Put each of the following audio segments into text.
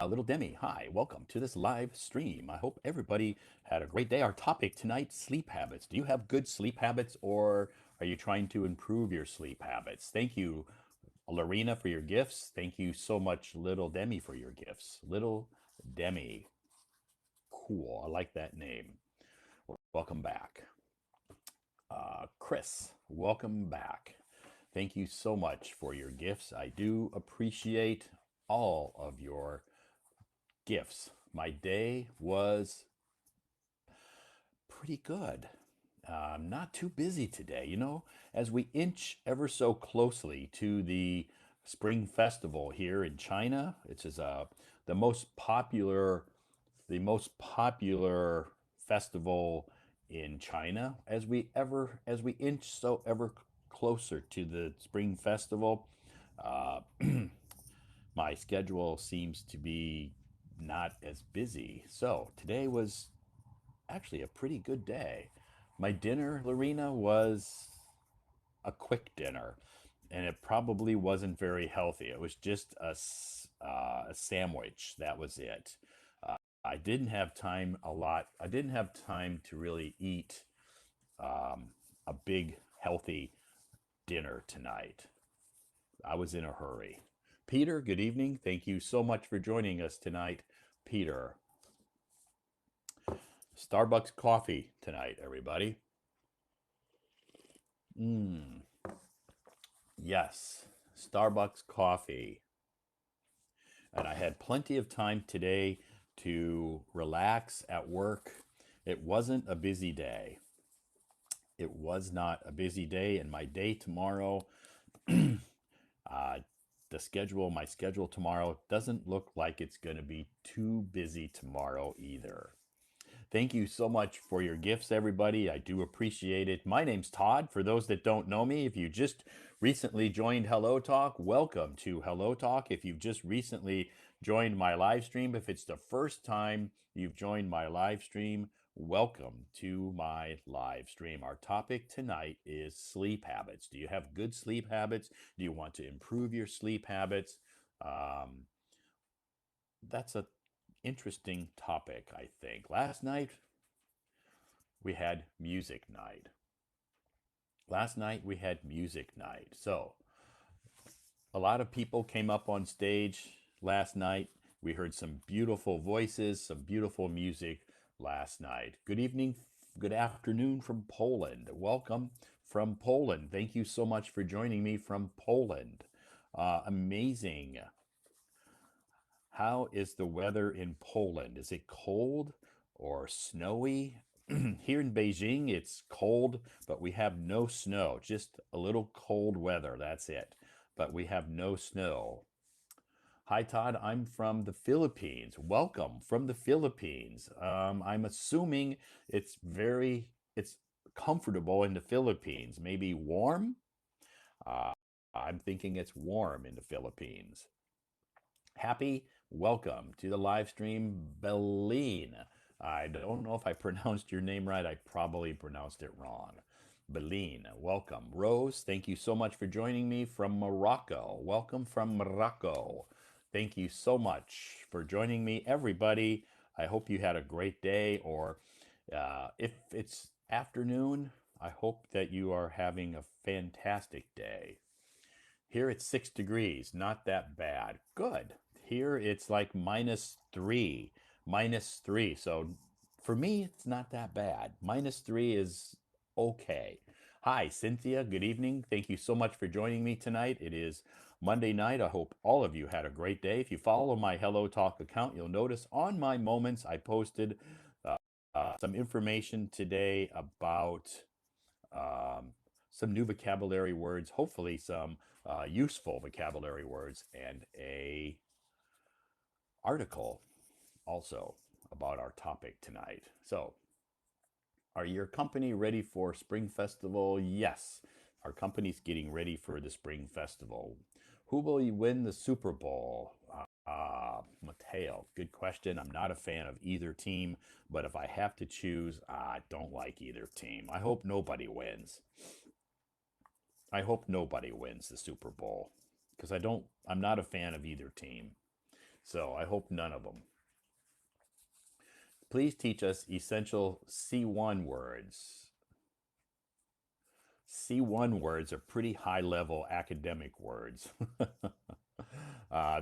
Little Demi, hi, welcome to this live stream. I hope everybody had a great day. Our topic tonight, sleep habits. Do you have good sleep habits or are you trying to improve your sleep habits? Thank you, Lorena, for your gifts. Thank you so much, Little Demi, for your gifts. Little Demi, cool. I like that name. Welcome back. Chris, welcome back. Thank you so much for your gifts. I do appreciate all of your gifts. My day was pretty good. Not too busy today. As we inch ever so closely to the Spring Festival here in China, it's just the most popular, the most popular festival in China. As we inch so ever closer to the Spring Festival, uh, my schedule seems to be not as busy. So today was actually a pretty good day. My dinner, Lorena, was a quick dinner, and it probably wasn't very healthy. It was just a sandwich. That was it. I didn't have time a lot. I didn't have time to really eat a big, healthy dinner tonight. I was in a hurry. Peter, good evening. Thank you so much for joining us tonight. Peter, Starbucks coffee tonight, everybody. Mmm, yes, Starbucks coffee. And I had plenty of time today to relax at work. It wasn't a busy day. It was not a busy day, and my day tomorrow, uh, my schedule tomorrow doesn't look like it's going to be too busy tomorrow either. Thank you so much for your gifts, everybody. I do appreciate it. My name's Todd. For those that don't know me, if you just recently joined Hello Talk, welcome to Hello Talk. If you've just recently joined my live stream, if it's the first time you've joined my live stream, welcome to my live stream. Our topic tonight is sleep habits. Do you have good sleep habits? Do you want to improve your sleep habits? Um, that's a interesting topic, I think. Last night we had music night. Last night we had music night. So, a lot of people came up on stage last night. We heard some beautiful voices, some beautiful music last night. Good evening, good afternoon from Poland. Welcome from Poland. Thank you so much for joining me from Poland. Amazing. How is the weather in Poland? Is it cold or snowy? Here in Beijing, it's cold, but we have no snow, just a little cold weather. That's it. But we have no snow. Hi, Todd. I'm from the Philippines. Welcome from the Philippines. I'm assuming it's comfortable in the Philippines. Maybe warm? Uh, I'm thinking it's warm in the Philippines. Happy welcome to the live stream, Beline. I don't know if I pronounced your name right. I probably pronounced it wrong. Beline, welcome. Rose, thank you so much for joining me from Morocco. Welcome from Morocco. Thank you so much for joining me, everybody. I hope you had a great day, or if it's afternoon, I hope that you are having a fantastic day. Here it's 6 degrees, not that bad. Good. Here it's like -3, -3. So for me, it's not that bad. -3 is okay. Hi, Cynthia. Good evening. Thank you so much for joining me tonight. It is Monday night. I hope all of you had a great day. If you follow my Hello Talk account, you'll notice on my moments I posted some information today about um, some new vocabulary words, hopefully some useful vocabulary words, and a article also about our topic tonight. So, are your company ready for Spring Festival? Yes, our company's getting ready for the Spring Festival. Who will win the Super Bowl? Mateo, good question. I'm not a fan of either team, but if I have to choose, I don't like either team. I hope nobody wins. I hope nobody wins the Super Bowl because I'm not a fan of either team. So I hope none of them. Please teach us essential C1 words. C1 words are pretty high level academic words.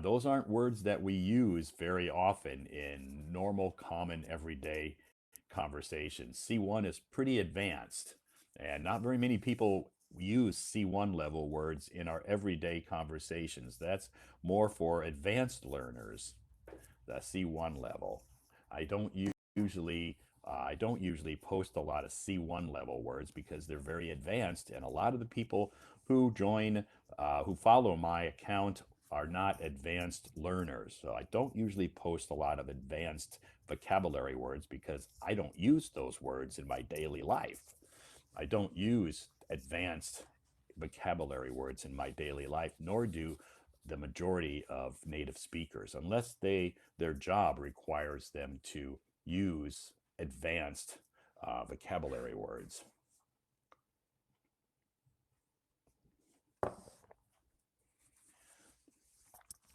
Those aren't words that we use very often in normal, common, everyday conversations. C1 is pretty advanced, and not very many people use C1 level words in our everyday conversations. That's more for advanced learners, the C1 level. I don't usually I don't usually post a lot of C1 level words because they're very advanced, and a lot of the people who who follow my account are not advanced learners. So I don't usually post a lot of advanced vocabulary words because I don't use those words in my daily life. I don't use advanced vocabulary words in my daily life, nor do the majority of native speakers, unless their job requires them to use advanced vocabulary words.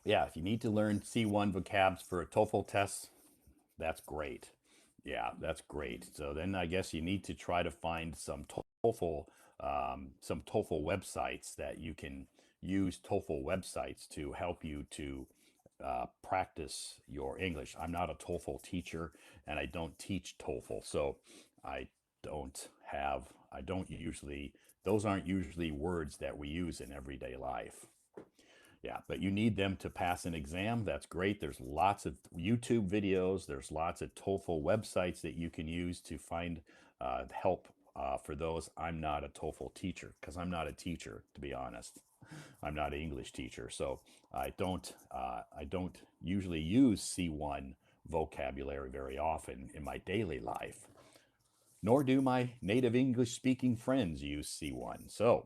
Yeah, if you need to learn C1 vocabs for a TOEFL test, that's great. Yeah, that's great. So then I guess you need to try to find some TOEFL websites that you can use TOEFL websites to help you to practice your English. I'm not a TOEFL teacher, and I don't teach TOEFL, so I I don't usually, those aren't usually words that we use in everyday life. Yeah, but you need them to pass an exam. That's great. There's lots of YouTube videos. There's lots of TOEFL websites that you can use to find help for those. I'm not a TOEFL teacher because I'm not a teacher, to be honest. I'm not an English teacher, so I don't usually use C1 vocabulary very often in my daily life, nor do my native English speaking friends use C1. So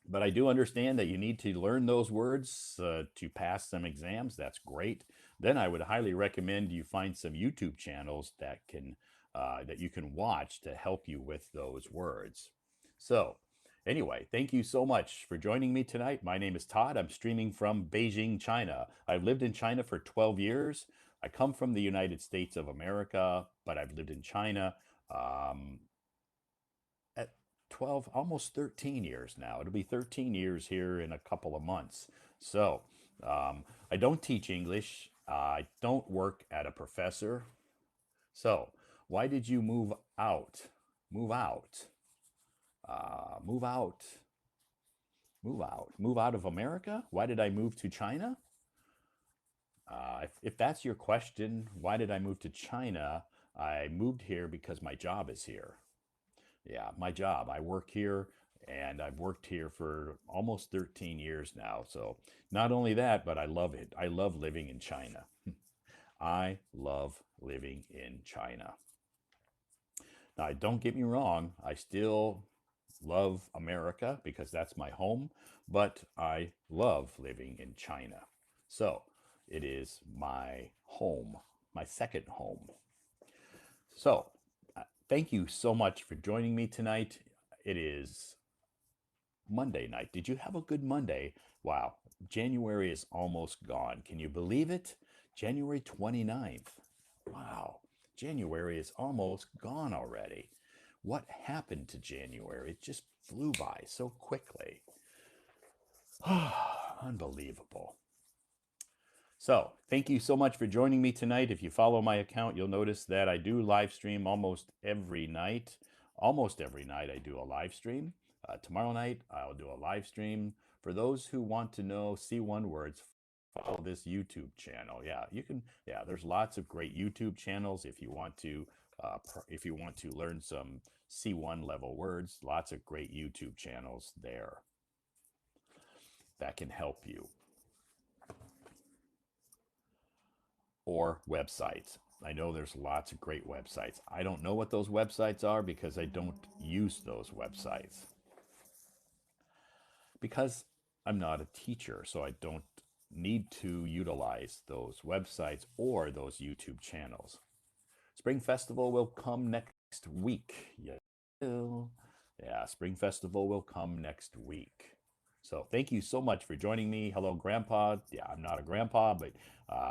but I do understand that you need to learn those words to pass some exams. That's great. Then I would highly recommend you find some YouTube channels that you can watch to help you with those words. So, anyway, thank you so much for joining me tonight. My name is Todd. I'm streaming from Beijing, China. I've lived in China for 12 years. I come from the United States of America, but I've lived in China um, at 12, almost 13 years now. It'll be 13 years here in a couple of months. So I don't teach English. I don't work at a professor. So why did you move out? Move out. Move out. Move out. Move out of America? Why did I move to China? If that's your question, why did I move to China? I moved here because my job is here. Yeah, my job. I work here and I've worked here for almost 13 years now. So not only that, but I love it. I love living in China. I love living in China. Now, don't get me wrong, I still love America because that's my home, but I love living in China. So it is my home, my second home. So thank you so much for joining me tonight. It is Monday night. Did you have a good Monday? Wow, January is almost gone. Can you believe it? January 29th. Wow, January is almost gone already. What happened to January? It just flew by so quickly. Unbelievable. So, thank you so much for joining me tonight. If you follow my account, you'll notice that I do live stream almost every night. Almost every night, I do a live stream. Tomorrow night, I'll do a live stream. For those who want to know C1 words, follow this YouTube channel. Yeah, you can. Yeah, there's lots of great YouTube channels if you want to learn some C1 level words. Lots of great YouTube channels there that can help you. Or websites. I know there's lots of great websites. I don't know what those websites are because I don't use those websites. Because I'm not a teacher, so I don't need to utilize those websites or those YouTube channels. Spring Festival will come next week. Yeah, Spring Festival will come next week. So thank you so much for joining me. Hello, Grandpa. Yeah, I'm not a grandpa, but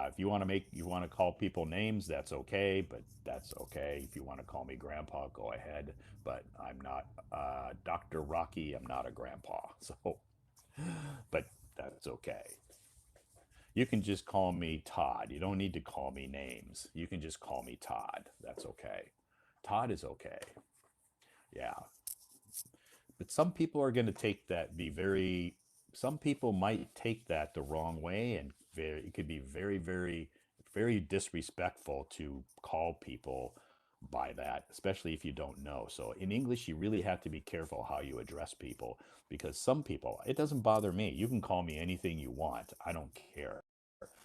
if you want to call people names, that's okay. But that's okay. If you want to call me Grandpa, go ahead. But I'm not Dr. Rocky. I'm not a grandpa. So, but that's okay. You can just call me Todd. You don't need to call me names. You can just call me Todd. That's okay. Todd is okay. Yeah. But some people are going to take that be very some people might take that the wrong way, and it could be very disrespectful to call people by that, especially if you don't know. So in English you really have to be careful how you address people, because some people, it doesn't bother me, you can call me anything you want, I don't care,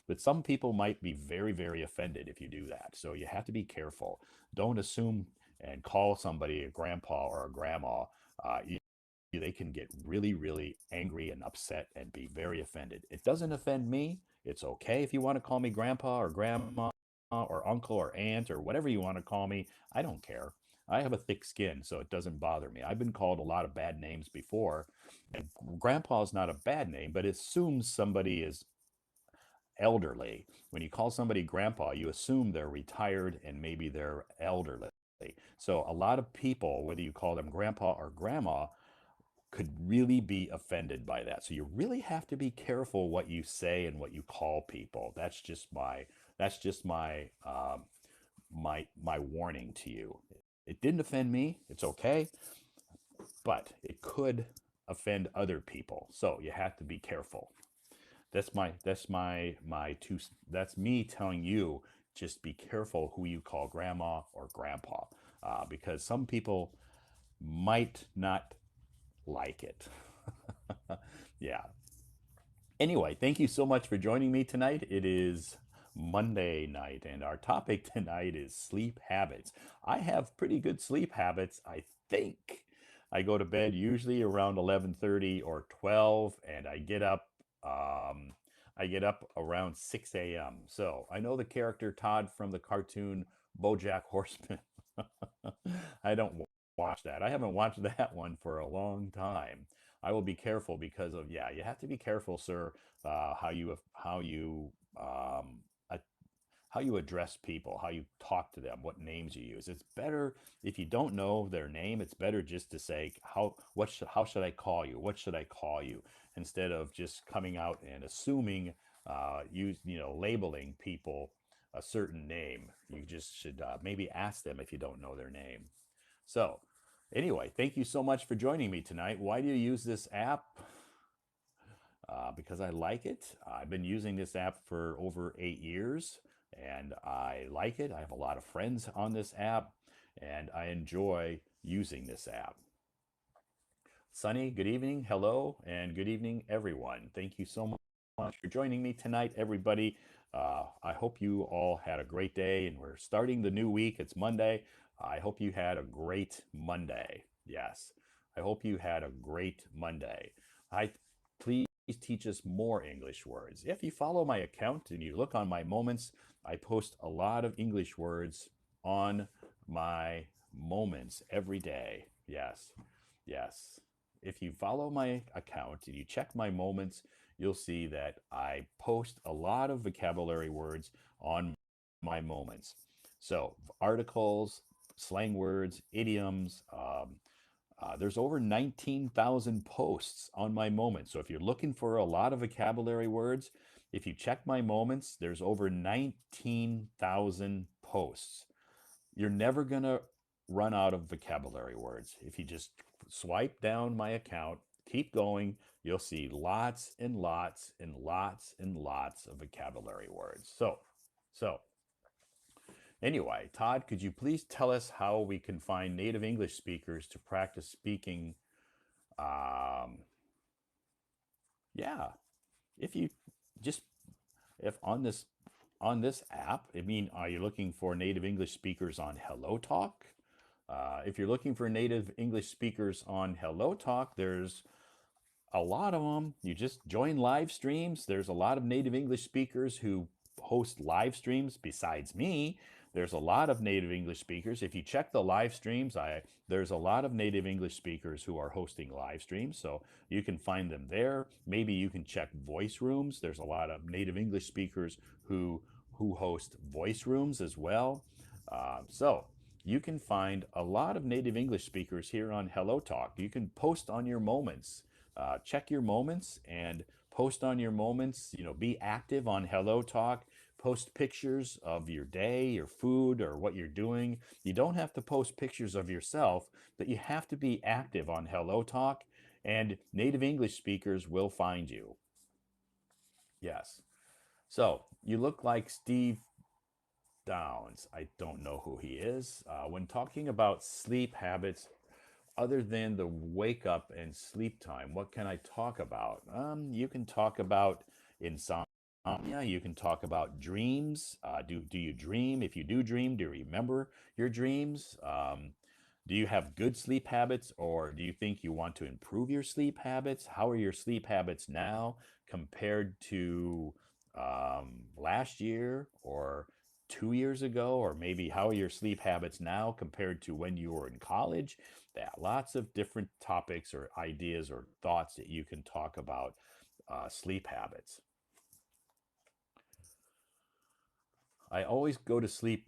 but some people might be very offended if you do that. So you have to be careful. Don't assume and call somebody a grandpa or a grandma. They can get really angry and upset and be very offended. It doesn't offend me. It's okay if you want to call me grandpa or grandma or uncle or aunt or whatever you want to call me. I don't care. I have a thick skin, so it doesn't bother me. I've been called a lot of bad names before, and grandpa is not a bad name, but it assumes somebody is elderly. When you call somebody grandpa, you assume they're retired and maybe they're elderly. So a lot of people, whether you call them grandpa or grandma, could really be offended by that. So you really have to be careful what you say and what you call people. That's just my warning to you. It didn't offend me. It's okay, but it could offend other people. So you have to be careful. That's my two. That's me telling you, just be careful who you call grandma or grandpa, because some people might not like it. Yeah. Anyway, thank you so much for joining me tonight. It is Monday night, and our topic tonight is sleep habits. I have pretty good sleep habits, I think. I go to bed usually around 11:30 or 12, and I get up around 6 a.m. So I know the character Todd from the cartoon BoJack Horseman. I don't watch that. I haven't watched that one for a long time. I will be careful because of, yeah, you have to be careful, sir, um, uh, how you address people, how you talk to them, what names you use. It's better if you don't know their name. It's better just to say how should I call you? What should I call you? Instead of just coming out and assuming, labeling people a certain name. You just should maybe ask them if you don't know their name. So, anyway, thank you so much for joining me tonight. Why do you use this app? Because I like it. I've been using this app for over 8 years, and I like it. I have a lot of friends on this app, and I enjoy using this app. Sunny, good evening. Hello, and good evening, everyone. Thank you so much for joining me tonight, everybody. I hope you all had a great day, and we're starting the new week. It's Monday. I hope you had a great Monday. Yes, I hope you had a great Monday. I Please teach us more English words. If you follow my account and you look on my moments, I post a lot of English words on my moments every day. Yes, yes. If you follow my account and you check my moments, you'll see that I post a lot of vocabulary words on my moments. So, articles, slang words, idioms. There's over 19,000 posts on my moments. So, if you're looking for a lot of vocabulary words, if you check my moments, there's over 19,000 posts. You're never going to run out of vocabulary words. If you just swipe down my account, keep going, you'll see lots and lots and lots and lots of vocabulary words. So anyway, Todd, could you please tell us how we can find native English speakers to practice speaking? Um, yeah, if you just if on this app, I mean, are you looking for native English speakers on Hello Talk? If you're looking for native English speakers on Hello Talk, there's a lot of them. You just join live streams. There's a lot of native English speakers who host live streams besides me. There's a lot of native English speakers. If you check the live streams, there's a lot of native English speakers who are hosting live streams, so you can find them there. Maybe you can check voice rooms. There's a lot of native English speakers who host voice rooms as well. So you can find a lot of native English speakers here on Hello Talk. You can post on your moments, check your moments and post on your moments. Be active on Hello Talk. Post pictures of your day, your food, or what you're doing. You don't have to post pictures of yourself, but you have to be active on Hello Talk, and native English speakers will find you. Yes. So you look like Steve Downs. I don't know who he is. When talking about sleep habits, other than the wake up and sleep time, what can I talk about? You can talk about insomnia. You can talk about dreams. Do you dream? If you do dream, do you remember your dreams? Do you have good sleep habits, or do you think you want to improve your sleep habits? How are your sleep habits now compared to last year or 2 years ago? Or maybe how are your sleep habits now compared to when you were in college? Yeah, lots of different topics or ideas or thoughts that you can talk about sleep habits. I always go to sleep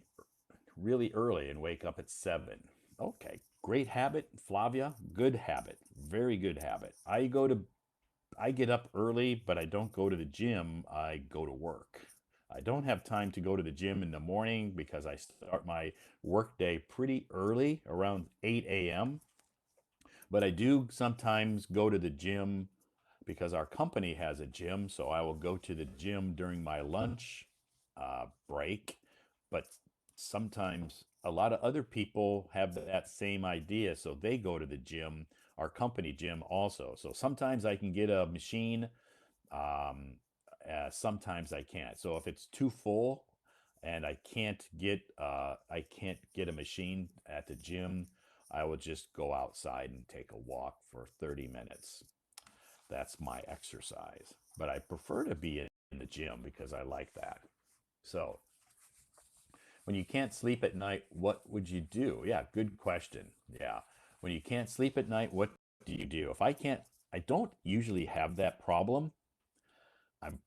really early and wake up at 7. Okay, great habit, Flavia. Good habit. Very good habit. I get up early, but I don't go to the gym. I go to work. I don't have time to go to the gym in the morning because I start my workday pretty early, around 8 a.m. But I do sometimes go to the gym because our company has a gym. So I will go to the gym during my lunch break. But sometimes a lot of other people have that same idea. So they go to the gym, our company gym also. So sometimes I can get a machine, um, sometimes I can't. So if it's too full and I can't get a machine at the gym, I will just go outside and take a walk for 30 minutes. That's my exercise. But I prefer to be in the gym because I like that. So, when you can't sleep at night, what would you do? Yeah, good question. Yeah. When you can't sleep at night, what do you do? If I can't, I don't usually have that problem. I'm,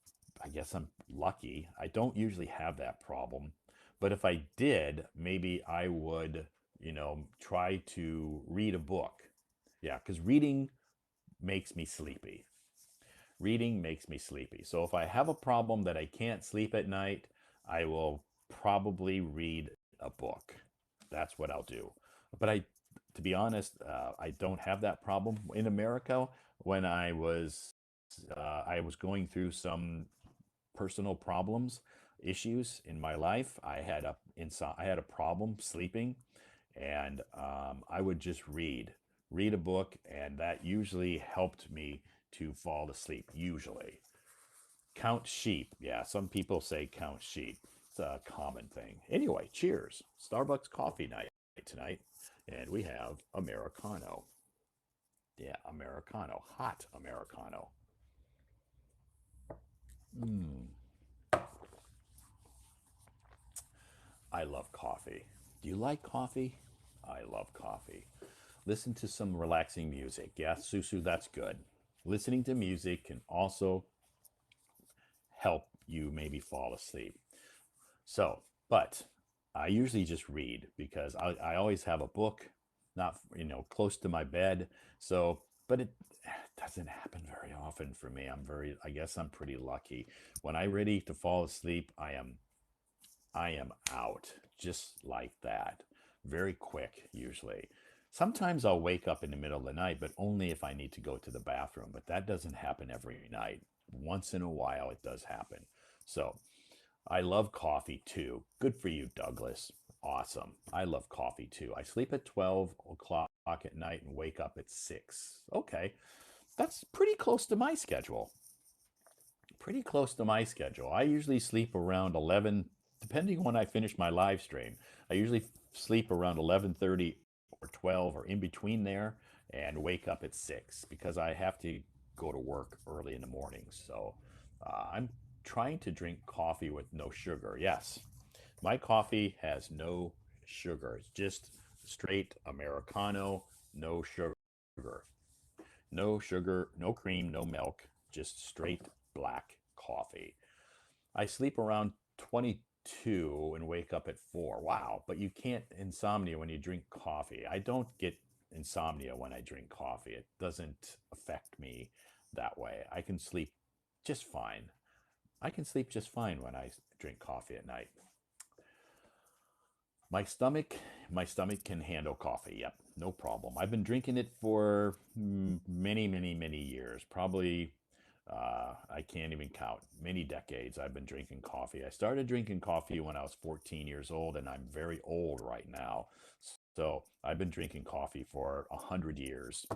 I guess I'm lucky. I don't usually have that problem. But if I did, maybe I would, try to read a book. Yeah, because reading makes me sleepy. Reading makes me sleepy. So if I have a problem that I can't sleep at night, I will probably read a book. That's what I'll do. But to be honest, I don't have that problem in America. When I was going through some personal problems, issues in my life. I had a problem sleeping, and I would just read a book, and that usually helped me to fall asleep. Usually, count sheep. Yeah, some people say count sheep. It's a common thing. Anyway, cheers. Starbucks coffee night tonight, and we have Americano. Yeah, Americano, hot Americano. Mm, I love coffee. Do you like coffee? I love coffee. Listen to some relaxing music. Yeah, Susu, that's good. Listening to music can also help you maybe fall asleep. So, but I usually just read because I always have a book, not, close to my bed. So, but it doesn't happen very often for me. I guess I'm pretty lucky. When I'm ready to fall asleep, I am out just like that. Very quick, usually. Sometimes I'll wake up in the middle of the night, but only if I need to go to the bathroom. But that doesn't happen every night. Once in a while, it does happen. So I love coffee too. Good for you, Douglas. Awesome. I love coffee too. I sleep at 12 o'clock at night and wake up at 6. Okay. That's pretty close to my schedule. Pretty close to my schedule. I usually sleep around 11, depending on when I finish my live stream. I usually sleep around 11:30 or 12 or in between there and wake up at 6 because I have to go to work early in the morning. So I'm trying to drink coffee with no sugar. Yes, My coffee has no sugar. It's just straight Americano, no sugar. No sugar, no cream, no milk, just straight black coffee. I sleep around 22 and wake up at 4. Wow, but you can't insomnia when you drink coffee. I don't get insomnia when I drink coffee. It doesn't affect me that way. I can sleep just fine. I can sleep just fine when I drink coffee at night. My stomach, my stomach can handle coffee. Yep, no problem. I've been drinking it for many, many, many years. Probably, I can't even count. Many decades I've been drinking coffee. I started drinking coffee when I was 14 years old, and I'm very old right now. So I've been drinking coffee for 100 years.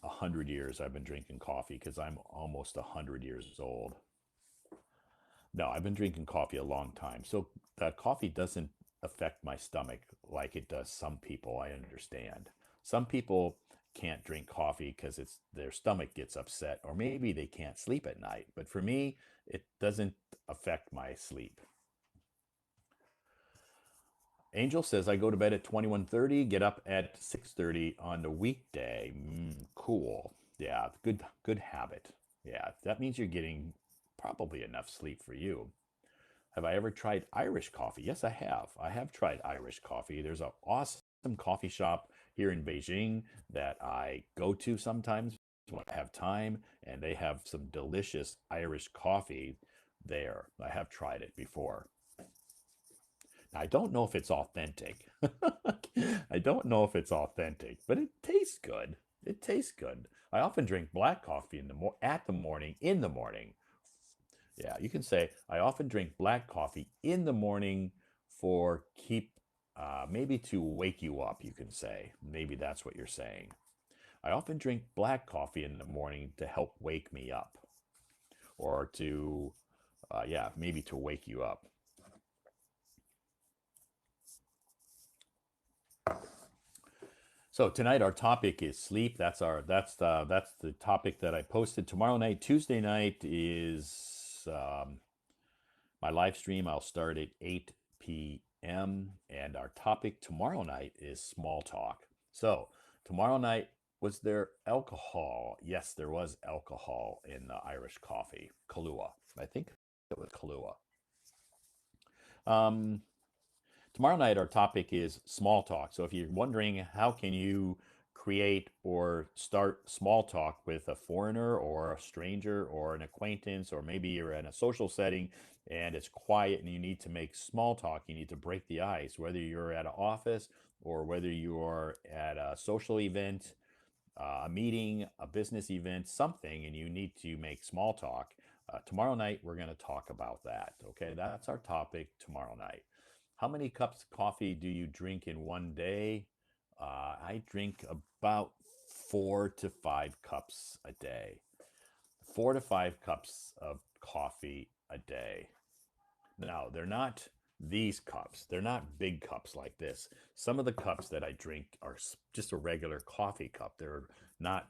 100 years I've been drinking coffee because I'm almost 100 years old. No, I've been drinking coffee a long time. So the coffee doesn't affect my stomach like it does some people, I understand. Some people can't drink coffee because it's their stomach gets upset or maybe they can't sleep at night. But for me, it doesn't affect my sleep. Angel says I go to bed at 21:30, get up at 6:30 on the weekday. Cool. Yeah, good habit. Yeah, that means you're getting probably enough sleep for you. Have I ever tried Irish coffee? Yes, I have. I have tried Irish coffee. There's an awesome coffee shop here in Beijing that I go to sometimes when I have time, and they have some delicious Irish coffee there. I have tried it before. I don't know if it's authentic. I don't know if it's authentic, but it tastes good. It tastes good. I often drink black coffee in at the morning in the morning. Yeah, you can say I often drink black coffee in the morning for keep maybe to wake you up, you can say. Maybe that's what you're saying. I often drink black coffee in the morning to help wake me up or to yeah, maybe to wake you up. So tonight our topic is sleep. That's the topic that I posted. Tomorrow night, Tuesday night is my live stream. I'll start at 8 p.m. and our topic tomorrow night is small talk. So tomorrow night, was there alcohol? Yes, there was alcohol in the Irish coffee, Kahlua. I think it was Kahlua. Um, Tomorrow night, our topic is small talk. So if you're wondering how can you create or start small talk with a foreigner or a stranger or an acquaintance, or maybe you're in a social setting and it's quiet and you need to make small talk, you need to break the ice, whether you're at an office or whether you are at a social event, a meeting, a business event, something, and you need to make small talk. Tomorrow night, we're going to talk about that. Okay, that's our topic tomorrow night. How many cups of coffee do you drink in one day? I drink about 4 to 5 cups a day. 4 to 5 cups of coffee a day. Now, they're not these cups. They're not big cups like this. Some of the cups that I drink are just a regular coffee cup. They're not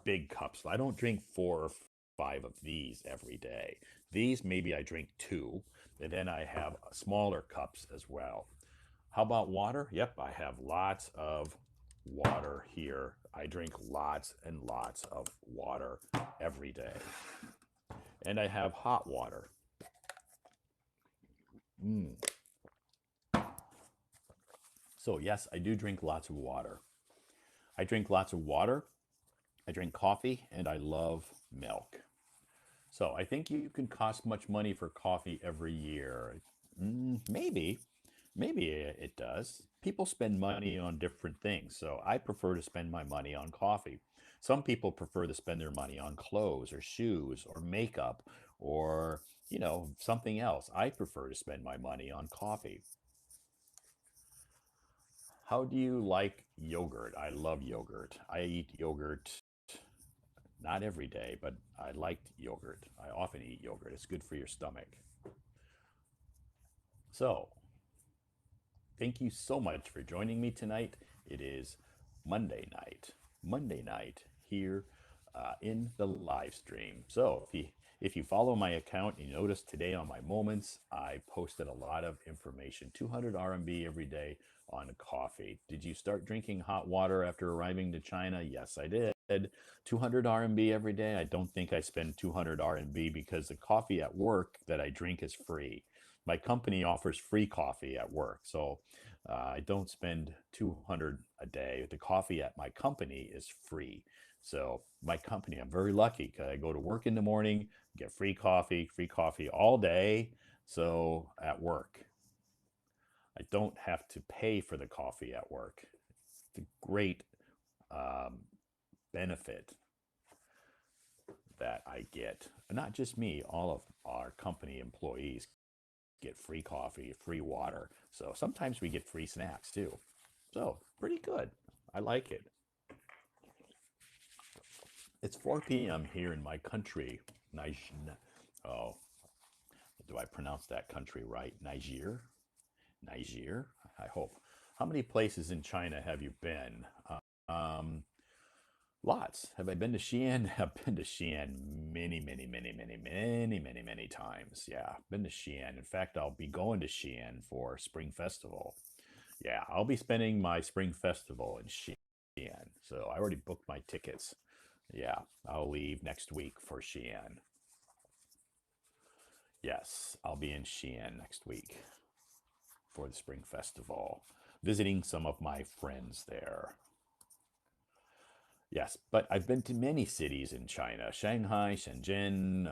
big cups. I don't drink 4 or 5 of these every day. These, maybe I drink two, and then I have smaller cups as well. How about water? Yep, I have lots of water here. I drink lots and lots of water every day. And I have hot water. Mm. So, yes, I do drink lots of water. I drink lots of water, I drink coffee, and I love milk. So, I think you can cost much money for coffee every year. Maybe, maybe it does. People spend money on different things. So, I prefer to spend my money on coffee. Some people prefer to spend their money on clothes or shoes or makeup or, something else. I prefer to spend my money on coffee. How do you like yogurt? I love yogurt. I eat yogurt not every day, but I like yogurt. I often eat yogurt. It's good for your stomach. So, thank you so much for joining me tonight. It is Monday night. Monday night here in the live stream. So, If you follow my account, you notice today on my moments, I posted a lot of information, 200 RMB every day on coffee. Did you start drinking hot water after arriving to China? Yes, I did. 200 RMB every day. I don't think I spend 200 RMB because the coffee at work that I drink is free. My company offers free coffee at work. So I don't spend 200 a day. The coffee at my company is free. So my company, I'm very lucky because I go to work in the morning, get free coffee all day. So at work, I don't have to pay for the coffee at work. It's a great um, benefit that I get. Not just me, all of our company employees get free coffee, free water. So sometimes we get free snacks too. So pretty good. I like it. It's 4 p.m. here in my country. Niger. Oh, do I pronounce that country right? Niger? Niger? I hope. How many places in China have you been? Um, Lots. Have I been to Xi'an? I've been to Xi'an many times. Yeah, been to Xi'an. In fact, I'll be going to Xi'an for Spring Festival. Yeah, I'll be spending my Spring Festival in Xi'an. So I already booked my tickets. Yeah, I'll leave next week for Xi'an. Yes, I'll be in Xi'an next week for the Spring Festival, visiting some of my friends there. Yes, but I've been to many cities in China: Shanghai, Shenzhen,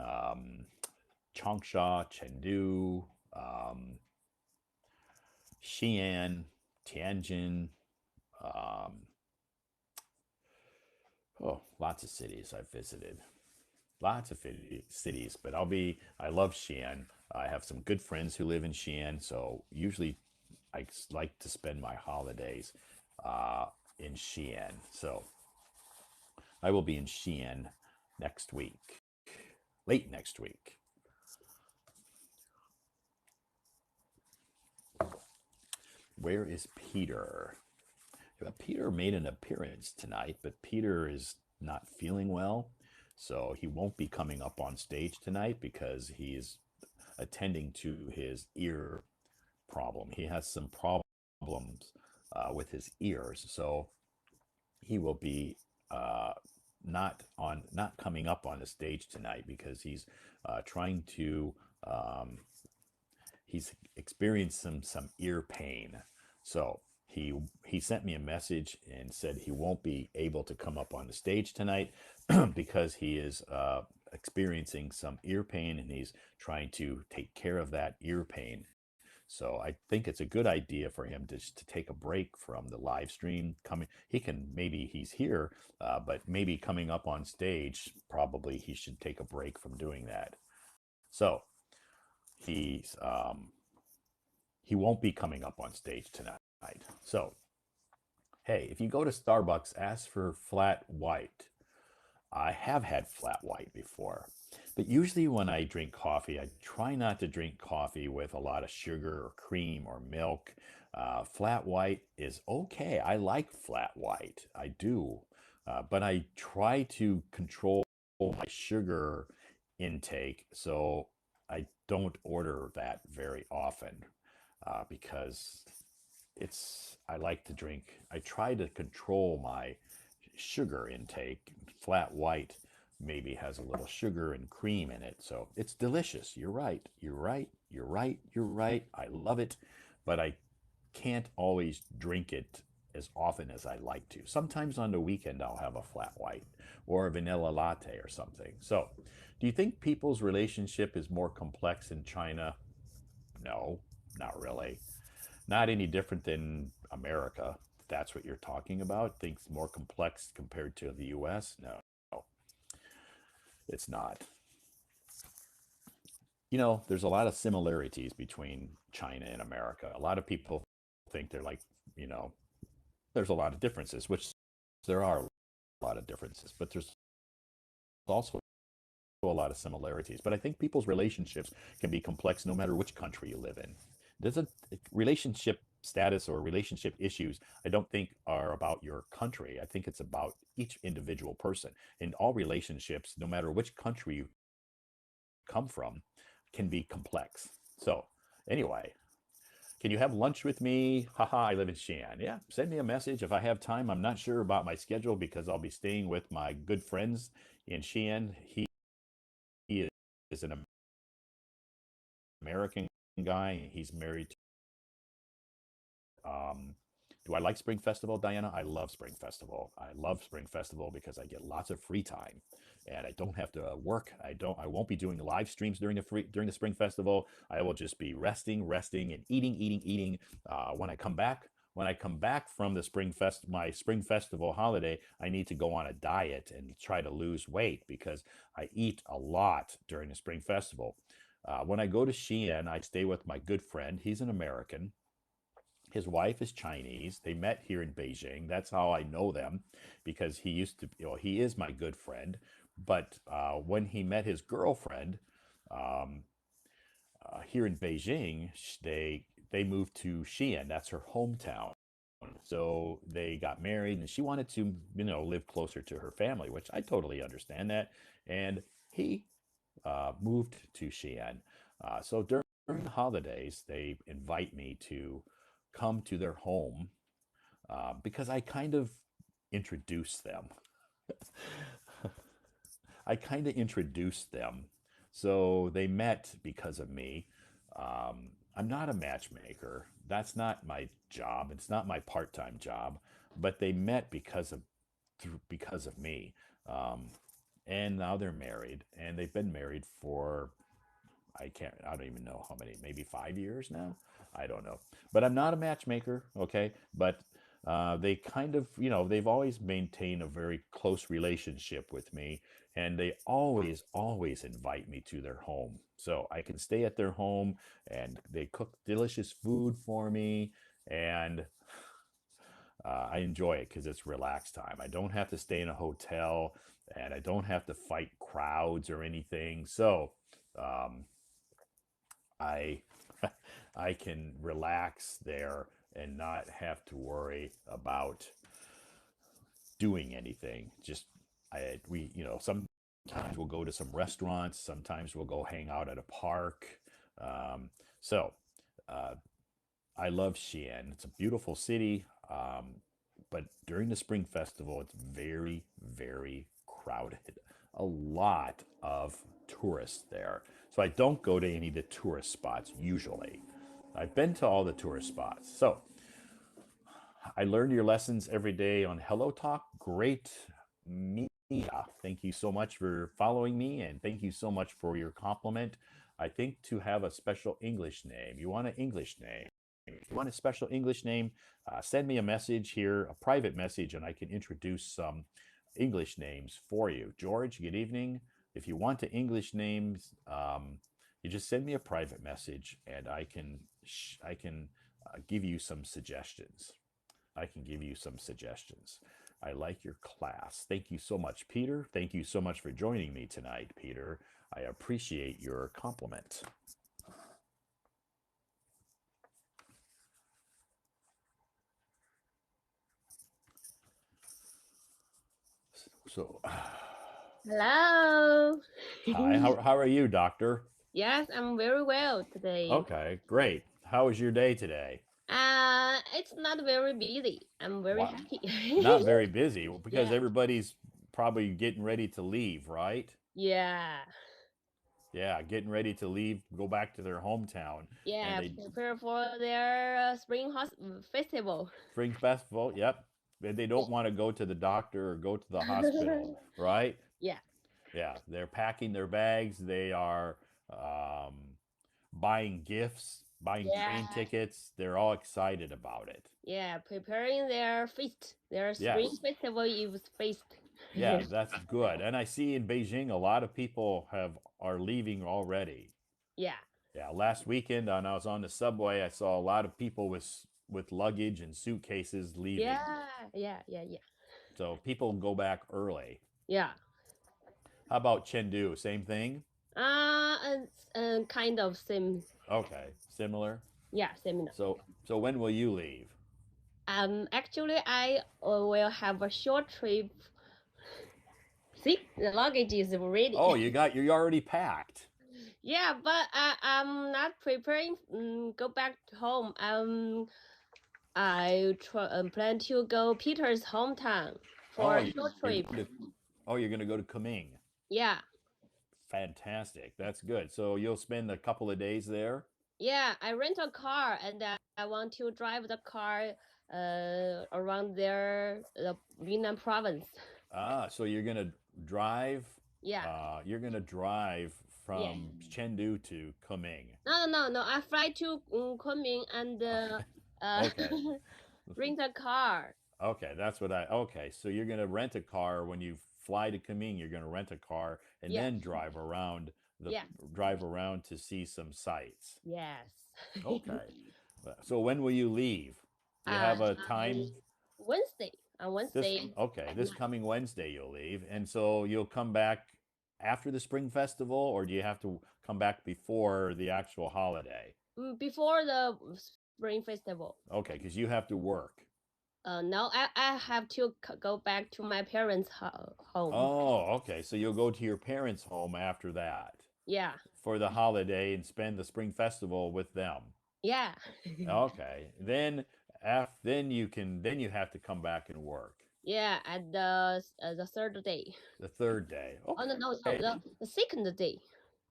Changsha, Chengdu, um, Xi'an, Tianjin. Um, oh, lots of cities I've visited. Lots of cities, but I love Xi'an. I have some good friends who live in Xi'an, so usually like to spend my holidays uh, in Xi'an. So I will be in Xi'an next week, late next week. Where is Peter? Peter made an appearance tonight, but Peter is not feeling well. So he won't be coming up on stage tonight because he's attending to his ear problem. He has some problems with his ears. So he will be uh, not coming up on the stage tonight because he's trying to um, he's experienced some ear pain. So he sent me a message and said he won't be able to come up on the stage tonight because he is experiencing some ear pain and he's trying to take care of that ear pain. So I think it's a good idea for him to take a break from the live stream. Coming, he can maybe he's here, but maybe coming up on stage, probably he should take a break from doing that. So he's he won't be coming up on stage tonight. So, hey, if you go to Starbucks, ask for flat white. I have had flat white before, but usually when I drink coffee, I try not to drink coffee with a lot of sugar or cream or milk. Flat white is okay. I like flat white. I do. But I try to control my sugar intake, so I don't order that very often because I like to drink, I try to control my sugar intake. Flat white maybe has a little sugar and cream in it. So it's delicious. You're right. You're right. You're right. You're right. I love it. But I can't always drink it as often as I like to. Sometimes on the weekend, I'll have a flat white or a vanilla latte or something. So, do you think people's relationship is more complex in China? No, not really. Not any different than America. If that's what you're talking about. Things more complex compared to the US? No, it's not. There's a lot of similarities between China and America. A lot of people think they're like, you know, there's a lot of differences, which there are a lot of differences, but there's also a lot of similarities. But I think people's relationships can be complex no matter which country you live in. Doesn't relationship status or relationship issues, I don't think are about your country. I think it's about each individual person. In all relationships, no matter which country come from can be complex. So, anyway, can you have lunch with me? Haha, I live in Xi'an. Yeah, send me a message if I have time. I'm not sure about my schedule because I'll be staying with my good friends in Xi'an. He is an American guy. He's married to do I like Spring Festival, Diana? I love Spring Festival. I love Spring Festival because I get lots of free time, and I don't have to work. I won't be doing live streams during the Spring Festival. I will just be resting, and eating. When I come back, from the my Spring Festival holiday, I need to go on a diet and try to lose weight because I eat a lot during the Spring Festival. When I go to Xi'an, I stay with my good friend. He's an American. His wife is Chinese. They met here in Beijing. That's how I know them, because he used to, he is my good friend. But when he met his girlfriend um, here in Beijing, they moved to Xi'an. That's her hometown. So they got married, and she wanted to, live closer to her family, which I totally understand that. And he moved to Xi'an. So during the holidays, they invite me to come to their home because I kind of introduce them. I kind of introduced them. So they met because of me. I'm not a matchmaker. That's not my job. It's not my part-time job. But they met because of me. Um, and now they're married, and they've been married for I don't even know how many, maybe 5 years now. I don't know, but I'm not a matchmaker. Okay, but they kind of, they've always maintained a very close relationship with me, and they always invite me to their home, so I can stay at their home, and they cook delicious food for me, and I enjoy it because it's relaxed time. I don't have to stay in a hotel, and I don't have to fight crowds or anything. So. Um, I I can relax there and not have to worry about doing anything. Just we sometimes we'll go to some restaurants, sometimes we'll go hang out at a park. Um, so uh, I love Xi'an. It's a beautiful city, but during the Spring Festival, it's very crowded. A lot of tourists there. So I don't go to any of the tourist spots usually. I've been to all the tourist spots. So I learn your lessons every day on Hello Talk. Great media. Thank you so much for following me, and thank you so much for your compliment. I think to have a special English name, you want an English name. If you want a special English name, send me a message here, a private message, and I can introduce some English names for you. George, good evening. If you want the English names, you just send me a private message, and I can give you some suggestions. I can give you some suggestions. I like your class. Thank you so much, Peter. Thank you so much for joining me tonight, Peter. I appreciate your compliment. So, Hello. hi, how are you, doctor? Yes, I'm very well today. Okay, great. How was your day today? It's not very busy. I'm very What? happy. Not very busy because Yeah, everybody's probably getting ready to leave, right? yeah, Yeah, getting ready to leave, go back to their hometown, and yeah. they Prepare for their festival. Spring Festival. Yep, they don't want to go to the doctor or go to the hospital, right? Yeah, Yeah, they're packing their bags. They are um, buying gifts, buying train yeah, tickets. They're all excited about it. yeah. Preparing their feast. Their spring Yes. festival is feast. Yeah, that's good. And I see in Beijing a lot of people have are leaving already. Yeah, Yeah, last weekend when I was on the subway, I saw a lot of people with luggage and suitcases leaving. yeah, yeah. So people go back early. Yeah. How about Chengdu? Same thing? And kind of same. Okay, similar. Yeah, similar. So when will you leave? Actually, I will have a short trip. See, the luggage is ready. Oh, you already packed. Yeah, but I'm not preparing. Go back home. Plan to go Peter's hometown for Oh, a short you're trip. going to oh, you're going to go to Kuming. Yeah, Fantastic. That's good. So you'll spend a couple of days there. yeah. I rent a car and I want to drive the car around there, the Yunnan province. Ah, so you're going to drive Yeah, you're going to drive yeah. from Chengdu to Kuming. No. I fly to Kunming and uh Okay. rent a car. Okay, that's what I. Okay, so you're going to rent a car when you fly to Kunming. You're going to rent a car and Yeah, then the yeah, drive around to see some sights. yes. Okay. So when will you leave? Do you uh, have a on time? Wednesday. On This Wednesday okay, at this night. coming Wednesday you'll leave. And so you'll come back after the spring festival or do you have to come back before the actual holiday? Before the Spring Festival. Okay, because you have to work. Now I have to go back to my parents' home. Oh, okay. So you'll go to your parents' home after that Yeah, for the holiday and spend the spring festival with them. yeah, Okay. Then you have to come back and work yeah. At the third day. the third day. Oh no, Okay. the second day.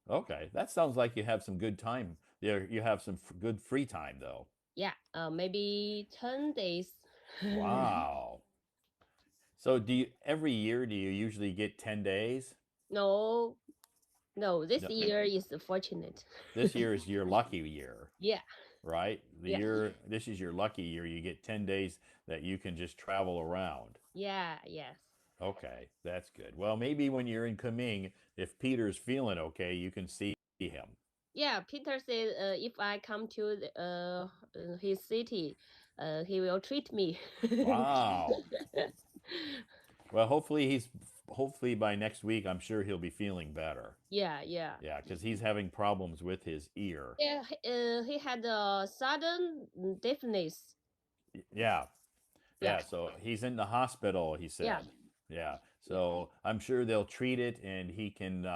Okay. That sounds like you have some good time. You have some good free time though. Yeah, maybe 10 days. Wow. So every year do you usually get 10 days? No, no. This No, year is fortunate. this year is your lucky year, Yeah, right? yeah, This is your lucky year. You get 10 days that you can just travel around. yeah, yes. Okay, that's good. Well, maybe when you're in Kunming, if Peter's feeling okay, you can see him. Yeah, Peter said if I come to his city, he will treat me. Wow. Well, hopefully by next week, I'm sure he'll be feeling better. Yeah, yeah. Yeah, because he's having problems with his ear. Yeah, he had a sudden deafness. Yeah, Yeah, yeah. So he's in the hospital, he yeah, said. Yeah. yeah, So I'm sure they'll treat it and he can,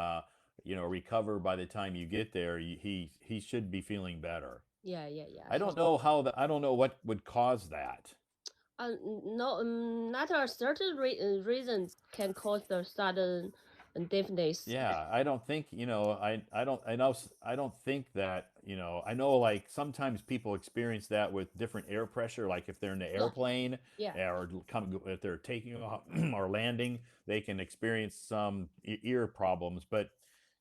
recover by the time you get there. He should be feeling better. yeah. I don't know what would cause that. No, not a certain reasons can cause the sudden deafness. Yeah, I don't think, I don't think that, I know like sometimes people experience that with different air pressure, like if they're in the Yeah, airplane yeah, or if they're taking off or landing, they can experience some ear problems, but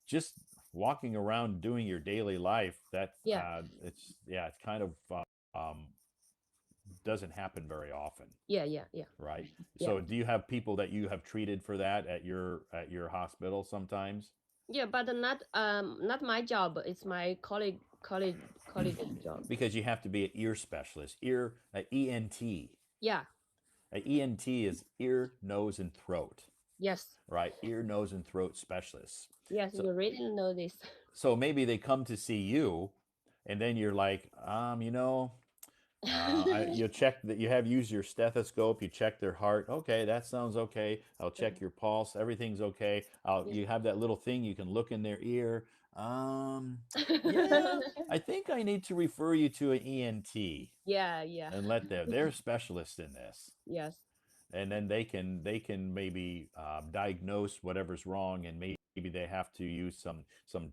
just walking around doing your daily life, yeah, it's kind of um, doesn't happen very often, yeah, right? yeah. So do you have people that you have treated for that at your hospital sometimes? Yeah, but not my job. It's my colleague's job. Because you have to be an ear specialist, ENT. Yeah. An ENT is ear, nose, and throat, Yes. right? Ear, nose, and throat specialists. Yes. So, You really know this. so maybe they come to see you, and then you're like, you check that you have used your stethoscope. You check their heart. Okay, that sounds okay. I'll check your pulse. Everything's okay. You have that little thing you can look in their ear. Um, yeah, I think I need to refer you to an ENT Yeah. and let they're specialists in this, Yes. and then they can maybe diagnose whatever's wrong, and maybe they have to use some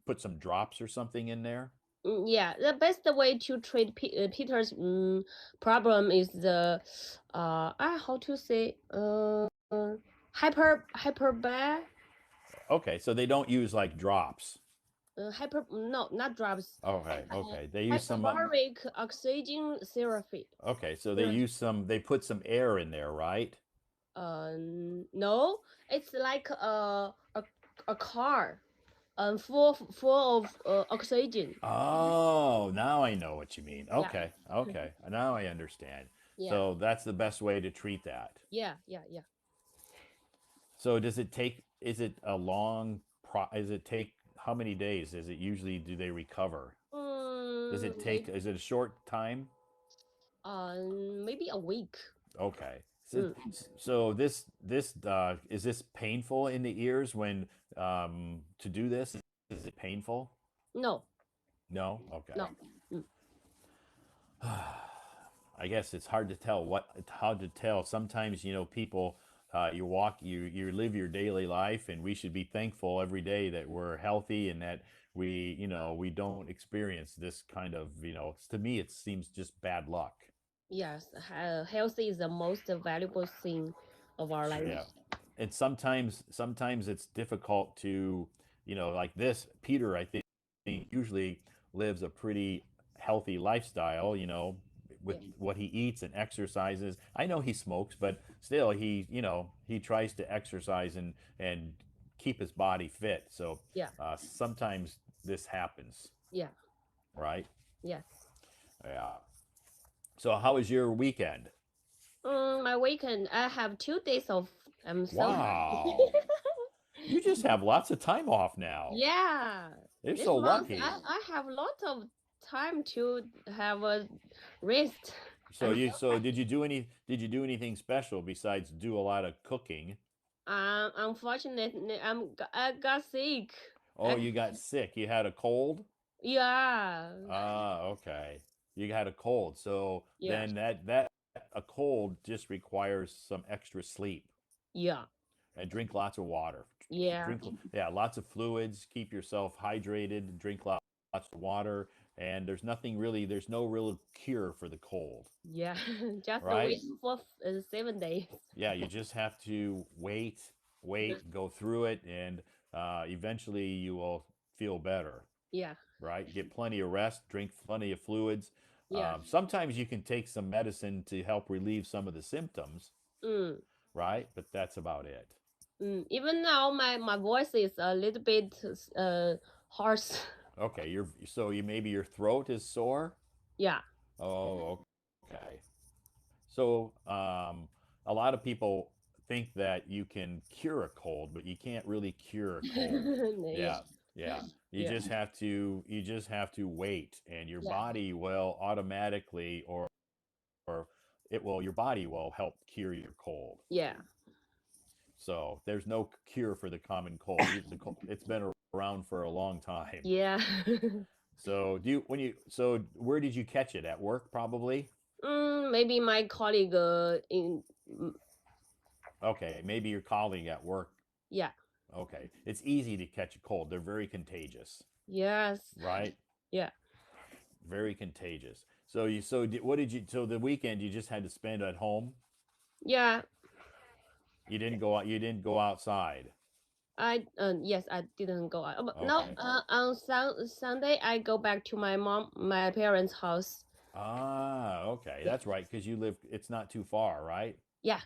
put some drops or something in there. Yeah. The best way to treat Peter's problem is the how to say hyper Okay, so they don't use like drops. hyper no not drugs Okay, okay. They use some. hyperbaric oxygen therapy. Okay, so Therapy. they put some air in there, right? No, it's like a car, full of oxygen. Oh, now I know what you mean. Yeah, Okay, okay. Now I understand. yeah, So that's the best way to treat that. yeah. So is it a is it take, how many days is it usually do they recover? Maybe, Is it a short time? maybe a week. Okay. So, Mm. so is this painful in the ears when to do this? Is it painful? No, No? Okay. no. Mm, I guess it's hard to tell what it's hard to tell. Sometimes people you walk you live your daily life, and we should be thankful every day that we're healthy and that we don't experience this kind of to me it seems just bad luck. yes, health is the most valuable thing of our life. Yeah. And sometimes it's difficult to like this Peter I think usually lives a pretty healthy lifestyle, with Yeah, what he eats and exercises. I know he smokes, but still he tries to exercise and keep his body fit. So yeah, sometimes this happens, yeah, right? yes. Yeah. So how was your weekend? My weekend, I have 2 days off. I'm so happy. Wow. You just have lots of time off now. Yeah, You're this so month lucky. I have a lot of time to have a rest. So I'm so you so did you do anything special besides do a lot of cooking? unfortunately I got sick. Oh, I, you got sick. You had a cold? yeah, Ah, okay. You had a cold. So yeah, then that a cold just requires some extra sleep yeah, and drink lots of water. yeah, Drink yeah, lots of fluids, keep yourself hydrated, drink lots of water, and there's no real cure for the cold, yeah. Just right? wait for 7 days. Yeah, you just have to wait, go through it, and eventually you will feel better, Yeah, right? Get plenty of rest, drink plenty of fluids. yeah. Sometimes you can take some medicine to help relieve some of the symptoms, Mm, right? But that's about it. Even now, my voice is a little bit harsh. Okay, you maybe your throat is sore. Yeah, Oh, okay. So, a lot of people think that you can cure a cold, but you can't really cure a cold. yeah, Yeah, yeah. yeah, You just have to wait, and your yeah, body will automatically, or your body will help cure your cold. yeah, So there's no cure for the common cold. It's been around for a long time. yeah. So where did you catch it? At work, probably. Maybe my colleague in Okay, maybe your colleague at work. yeah, Okay. It's easy to catch a cold. They're very contagious, yes, right? yeah, Very contagious. So the weekend you just had to spend at home? yeah. You didn't go outside. I yes, I didn't go out. But no, Okay. on Sunday I go back to my parents' house. Ah, okay. Yeah, That's right, because you live it's not too far, right? yeah,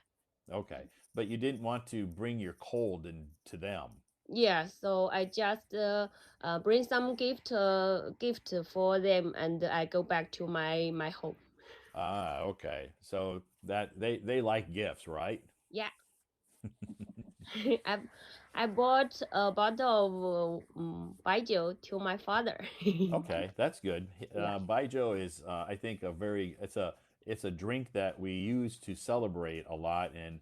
Okay. But you didn't want to bring your cold in to them. yeah. So I just bring some gift for them, and I go back to my home. Ah, okay. So that they like gifts, right? Yeah, I I bought a bottle of baijiu to my father. Okay, that's good. Yeah, Baijiu is, I think, it's a drink that we use to celebrate a lot. And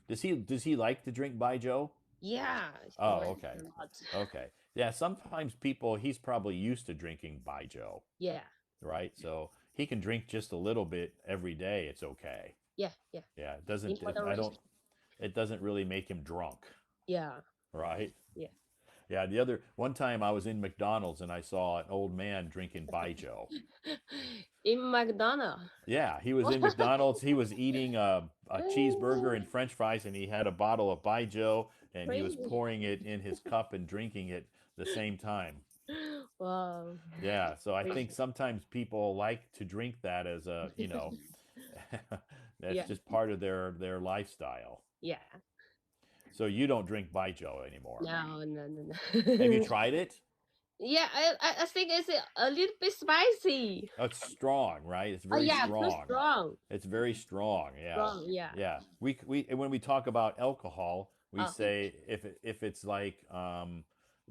does he like to drink Baijiu? yeah, he Oh, likes okay, a lot. okay, yeah. Sometimes he's probably used to drinking Baijiu, Yeah, right? So he can drink just a little bit every day. It's okay. yeah, yeah. Yeah, In I don't. moderation. It doesn't really make him drunk, Yeah, right? yeah. Yeah. The other one time I was in McDonald's and I saw an old man drinking Baijiu. In McDonald's. Yeah, he was in McDonald's. He was eating a cheeseburger and French fries, and he had a bottle of Baijiu, and he was Crazy. pouring it in his cup and drinking it the same time. Wow. Yeah, so I think Crazy. sometimes people like to drink that as that's Yeah, just part of their lifestyle. yeah. So you don't drink Baijiu anymore. No, no, no, Have you no. tried it? Yeah, I think it's a little bit spicy. Oh, it's strong, right? It's Oh very yeah, too strong. strong. It's very strong. Yeah, Strong, yeah. yeah. We and when we talk about alcohol, we Oh, say if it's like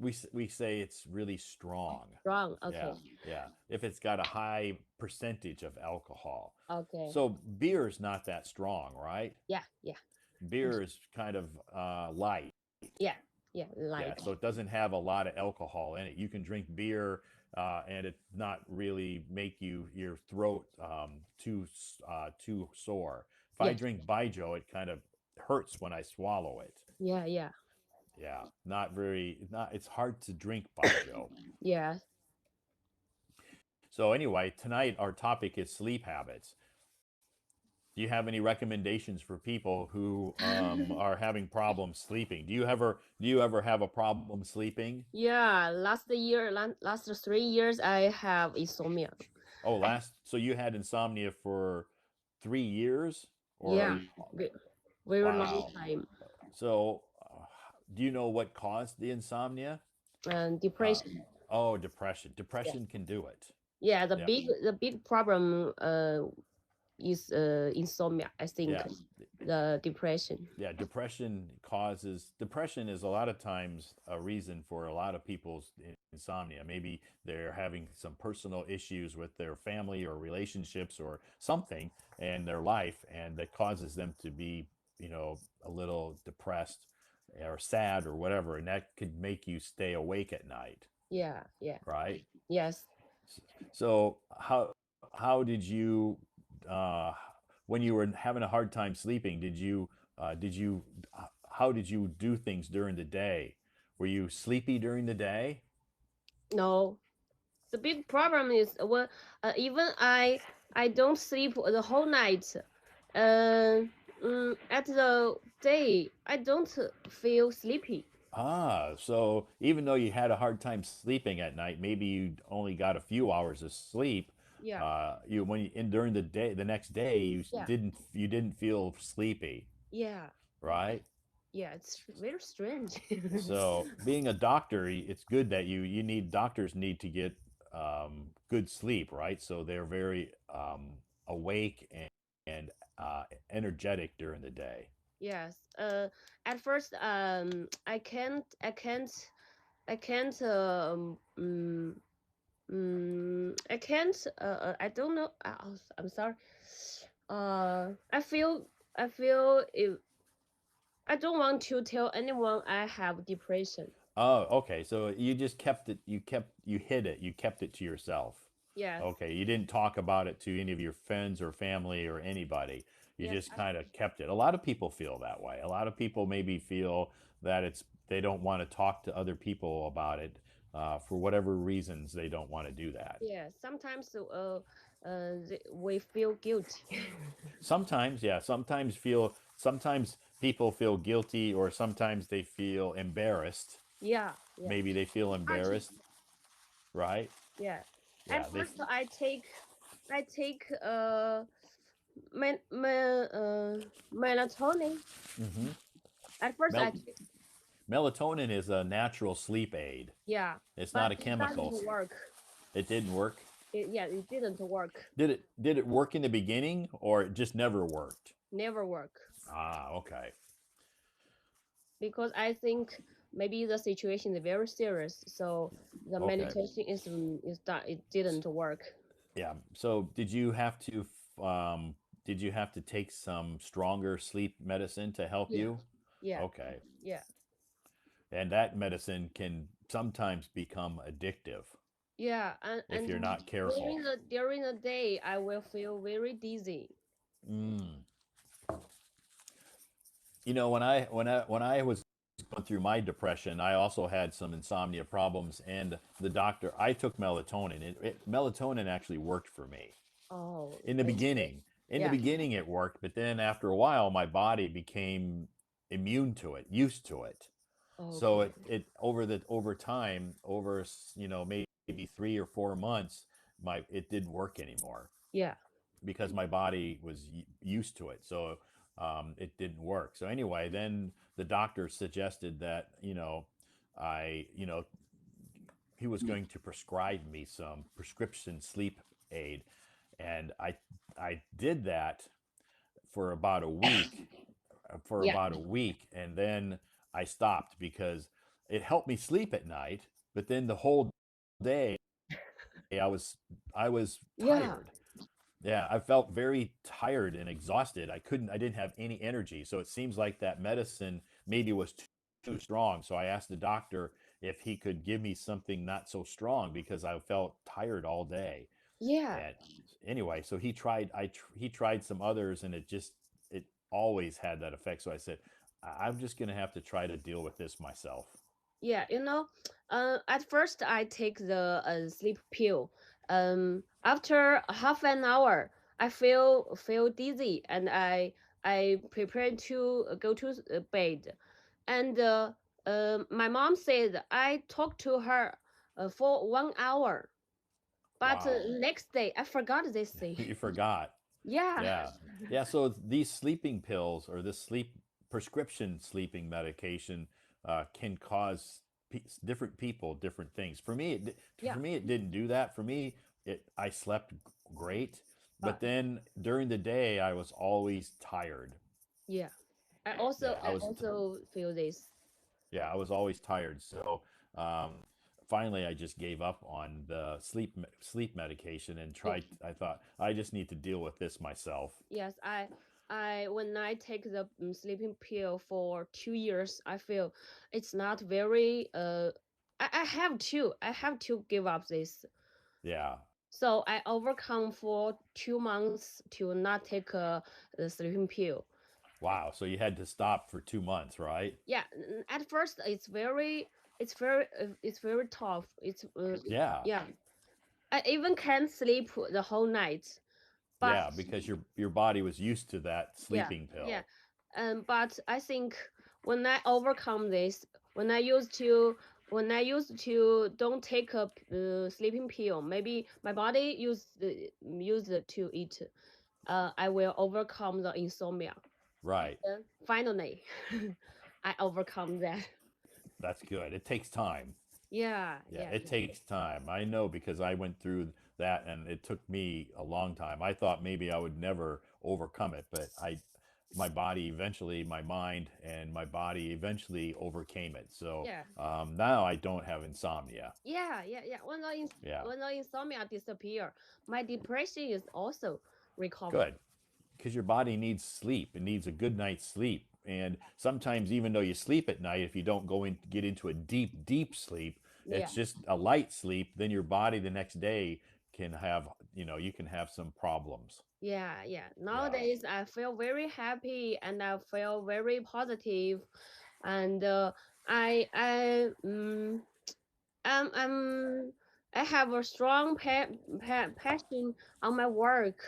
we say it's really strong. strong. Okay. Yeah, yeah. If it's got a high percentage of alcohol. Okay. So beer is not that strong, right? Yeah, yeah. Beer is kind of light. Yeah, Yeah, Yeah, light. so it doesn't have a lot of alcohol in it. You can drink beer and it not really make your throat too sore. If I Yes. drink Baijiu, it kind of hurts when I swallow it. Yeah, yeah. Yeah, not very not. It's hard to drink Baijiu. Yes. So anyway, tonight our topic is sleep habits. Do you have any recommendations for people who are having problems sleeping? Do you ever have a problem sleeping? Yeah, last 3 years, I have insomnia. Oh, so you had insomnia for 3 years, Yeah, or very long wow. time. So, do you know what caused the insomnia? And Uh, depression. oh, depression. Yeah, Depression can do it. yeah. The Yeah, big problem is insomnia. I think yeah. the depression. Yeah, depression is a lot of times a reason for a lot of people's insomnia. Maybe they're having some personal issues with their family or relationships or something in their life, and that causes them to be, a little depressed or sad or whatever, and that could make you stay awake at night, Yeah, yeah. right? Yes. So how did you uh, when you were having a hard time sleeping? Did you how did you do things during the day? Were you sleepy during the day? No. The big problem is when even I don't sleep the whole night. Uh, at the day I don't feel sleepy. So even though you had a hard time sleeping at night, maybe you only got a few hours of sleep. Yeah, You when you, in during the day, the next day, yeah, didn't feel sleepy, yeah, right? yeah. It's very strange. So being a doctor, it's good that doctors need to get good sleep, right? So they're very awake and energetic during the day. Yes. At first, I can't. I can't. I don't know. I'm sorry. I feel if I don't want to tell anyone I have depression. Oh, okay. So you just you hid it, you kept it to yourself. Yes. Okay, you didn't talk about it to any of your friends or family or anybody. You Yes. just kind of kept it. A lot of people feel that way. A lot of people maybe feel that they don't want to talk to other people about it for whatever reasons they don't want to do that. Yeah. Sometimes we feel guilty. Sometimes, yeah, sometimes people feel guilty or sometimes they feel embarrassed. Yeah. Yeah. Maybe they feel Hard to. embarrassed, right? Yeah. At Yeah, first, I take melatonin. hmm At first, I Mel- take. melatonin is a natural sleep aid. Yeah, It's but not a it chemical. doesn't work. It didn't work. Yeah, it didn't work. Did it work in the beginning or it just never worked? Never work Ah, okay. because I think maybe the situation is very serious. So the Okay. meditation is that it didn't work. Yeah. So did you have to take some stronger sleep medicine to help Yeah, you? yeah, Okay. yeah, And that medicine can sometimes become addictive yeah. if And you're not during careful. the day, I will feel very dizzy. Mm. When I was going through my depression, I also had some insomnia problems, and I took melatonin. Melatonin actually worked for me Oh, in the that's good. beginning. In the Yeah. beginning, it worked, but then after a while, my body became immune to it, used to it. So Okay. it over time, maybe 3 or 4 months, it didn't work anymore Yeah. because my body was used to it. So it didn't work. So anyway, then the doctor suggested that I he was going to prescribe me some prescription sleep aid, and I did that for about a week, Yeah. and then I stopped because it helped me sleep at night, but then the whole day I was tired. Yeah. Yeah, I felt very tired and exhausted. I didn't have any energy. So it seems like that medicine maybe was too strong. So I asked the doctor if he could give me something not so strong because I felt tired all day. Yeah. And anyway, so he tried some others, and it always had that effect. So I said, I'm just going to have to try to deal with this myself. Yeah, at first I take the sleep pill. After half an hour, I feel dizzy, and I prepare to go to bed. And my mom said I talked to her for 1 hour, but Wow. next day I forgot this thing. You forgot. Yeah, Yeah. Yeah. So these sleeping pills or this prescription sleeping medication can cause different people different things. yeah, For me, it didn't do that. For me, I slept great, but but then during the day, I was always tired. yeah, I also Yeah, I also feel this. I was always tired. So um, finally, I just gave up on the sleep medication and tried. Okay. I thought I just need to deal with this myself. Yes, I when I take the sleeping pill for 2 years, I feel it's not very. I have to give up this. Yeah. So I overcome for 2 months to not take the sleeping pill. Wow. So you had to stop for 2 months, right? Yeah, at first it's very tough. It's Yeah. yeah. I even can't sleep the whole night. But Yeah, because your body was used to that yeah, sleeping yeah. pill. But I think when I overcome this, when I used to don't take a sleeping pill, maybe my body used to it. I will overcome the insomnia. Right. Finally, I overcome that. That's good. It takes time. Yeah, Yeah, yeah, it takes time. I know because I went through that and it took me a long time. I thought maybe I would never overcome it, but my body eventually, my mind and my body eventually overcame it. So yeah, now I don't have insomnia. yeah. Yeah, When the insomnia disappear, my depression is also recover. good. Because your body needs sleep. It needs a good night's sleep. And sometimes, even though you sleep at night, if you don't get into a deep sleep, Yeah. it's just a light sleep. Then your body the next day can have, you can have some problems. Yeah, yeah. Yeah, Nowadays, I feel very happy and I feel very positive, and I'm I have a strong passion on my work.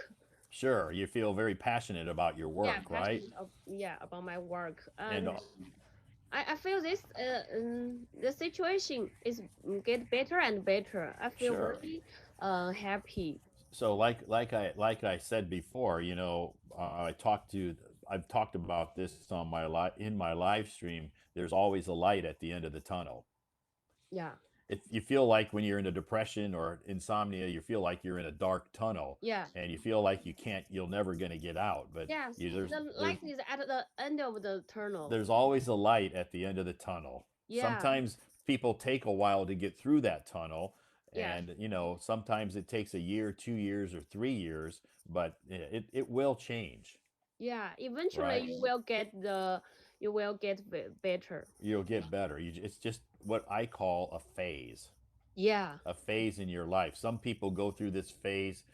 sure. You feel very passionate about your Yeah, work, right? passionate yeah about my work, And and I feel this the situation is get better and better. I feel sure. very happy. So like I said before, I've talked about this on in my live stream. There's always a light at the end of the tunnel. Yeah, You feel like when you're in a depression or insomnia, you feel like you're in a dark tunnel, yeah. and you feel like you'll never going to get out. But Yes, the there's light is at the end of the tunnel. there's always a light at the end of the tunnel. Yeah, Sometimes people take a while to get through that tunnel, yeah, and sometimes it takes a year, 2 years, or 3 years, but it will change, yeah. Eventually, right? you will get better. You'll get better. It's just what I call Yeah, a phase in your life. Some people go through this phase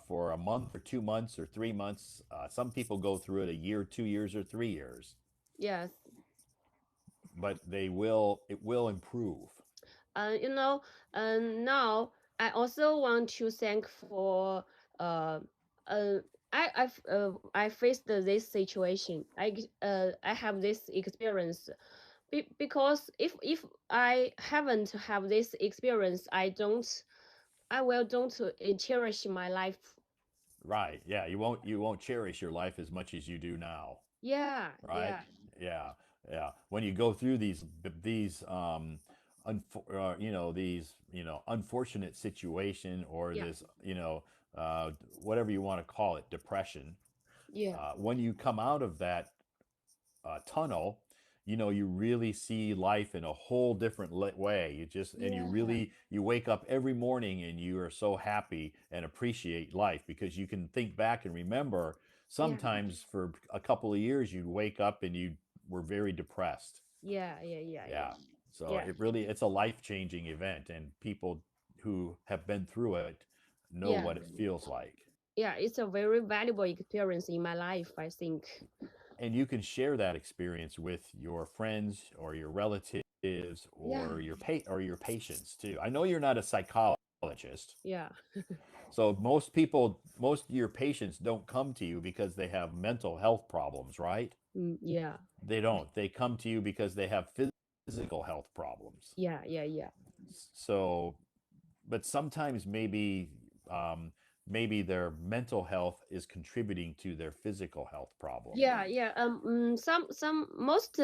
for a month or 2 months or 3 months. Some people go through it a year, 2 years, or 3 years, yes. but it will improve. You know, now I also want to thank for uh uh I faced this situation. I have this experience. Because if I haven't have this experience, I will don't cherish my life. Right. Yeah. You won't cherish your life as much as you do now. Yeah, Right. yeah, Yeah. Yeah. When you go through these unfortunate situation or yeah, this whatever you want to call it, depression. yeah, When you come out of that tunnel, you really see life in a whole different way. And yeah, you wake up every morning and you are so happy and appreciate life because you can think back and remember yeah, sometimes for a couple of years you'd wake up and you were very depressed. Yeah, yeah, yeah, yeah, Yeah. So yeah, it really it's a life-changing event, and people who have been through it know yeah, what it feels like. yeah. It's a very valuable experience in my life, I think. And you can share that experience with your friends or your relatives Yeah, or your patients too. I know you're not a psychologist. yeah, So most of your patients don't come to you because they have mental health problems, right? yeah, They don't. They come to you because they have physical health problems. yeah, yeah, yeah. So, but sometimes maybe their mental health is contributing to their physical health problem. Yeah, yeah. Some most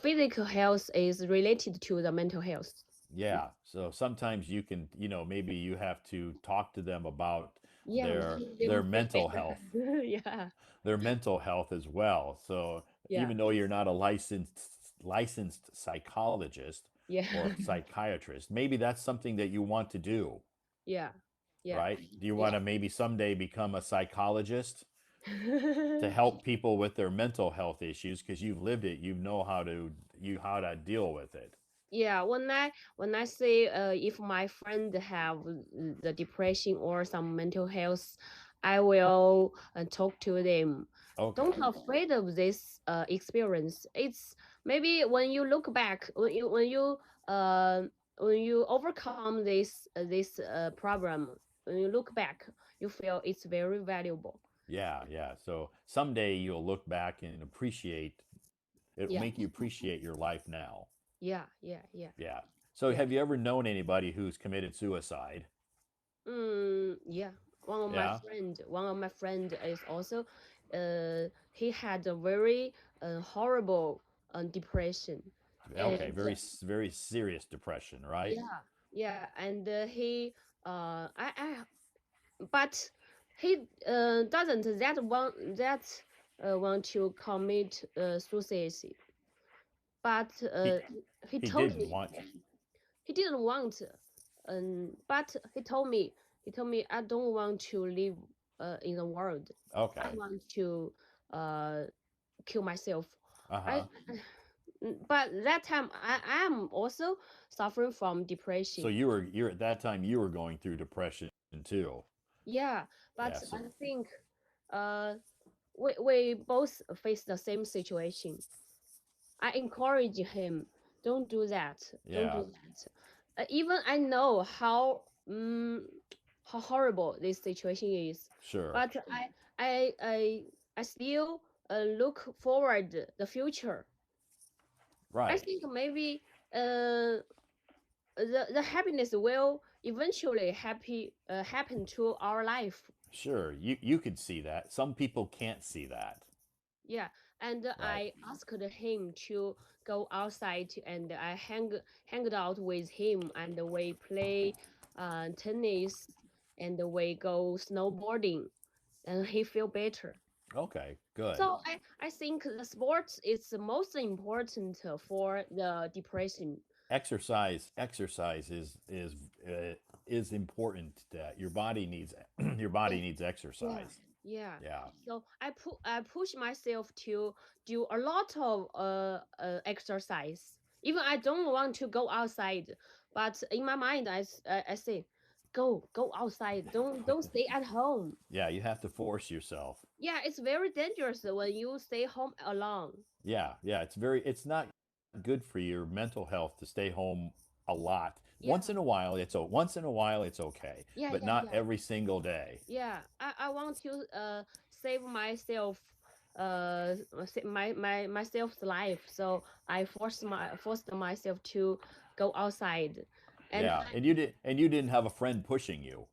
physical health is related to the mental health. Yeah. So sometimes you can, maybe you have to talk to them about Yeah, keep their them feel mental better. health, Yeah, their mental health as well. So yeah, even though you're not a licensed psychologist yeah, or psychiatrist, maybe that's something that you want to do, yeah, yeah, right? Do you want yeah. to maybe someday become a psychologist to help people with their mental health issues because you've lived it, you know how to deal with it. Yeah, when I say if my friend have the depression or some mental health, I will talk to them. Don't Okay. afraid of this experience. It's maybe when you look back, uh when you overcome this problem, when you look back, you feel it's very valuable. Yeah, yeah. So someday you'll look back and appreciate it'll make you Yeah, appreciate your life now. yeah, yeah, yeah, Yeah. So yeah. have you ever known anybody who's committed suicide? Yeah. Yeah. One of my friend is also, he had a very horrible depression, Okay, and very serious depression, right? yeah, yeah, and he, I, but he doesn't want to commit suicide, but He he he told didn't me want he didn't want, but he told me I don't want to live in the world. I Okay. want to uh kill myself. I Uh-huh. but that time I am also suffering from So depression. you're at that time you were going through depression too. Yeah, Yeah, but so I think uh we both face the same situation. I encourage him, don't do that, don't yeah, do that. Even I know how horrible this situation is, sure. but I still look forward the future. I Right. think maybe the happiness will eventually happen to our life. Sure. You could see that. Some people can't see that. Yeah, and Right. I asked him to go outside, and I hanged out with him, and we play tennis, and we go snowboarding, and he feel better. Okay, good. So I think the sports is the most important for the depression. Exercise is important that your body needs your body needs Yeah, exercise. yeah. Yeah. So I push myself to do a lot of exercise. Even I don't want to go outside, but in my mind I say, go outside. Don't stay at home. Yeah, you have to force yourself. Yeah, it's very dangerous when you stay home alone. Yeah, yeah, it's not good for your mental health to stay home a lot. Yeah, Once in a while it's okay, yeah, but yeah, not yeah. every single day. Yeah, I want to save myself myself's life, so I forced myself to go outside. And Yeah, and you didn't have a friend pushing you.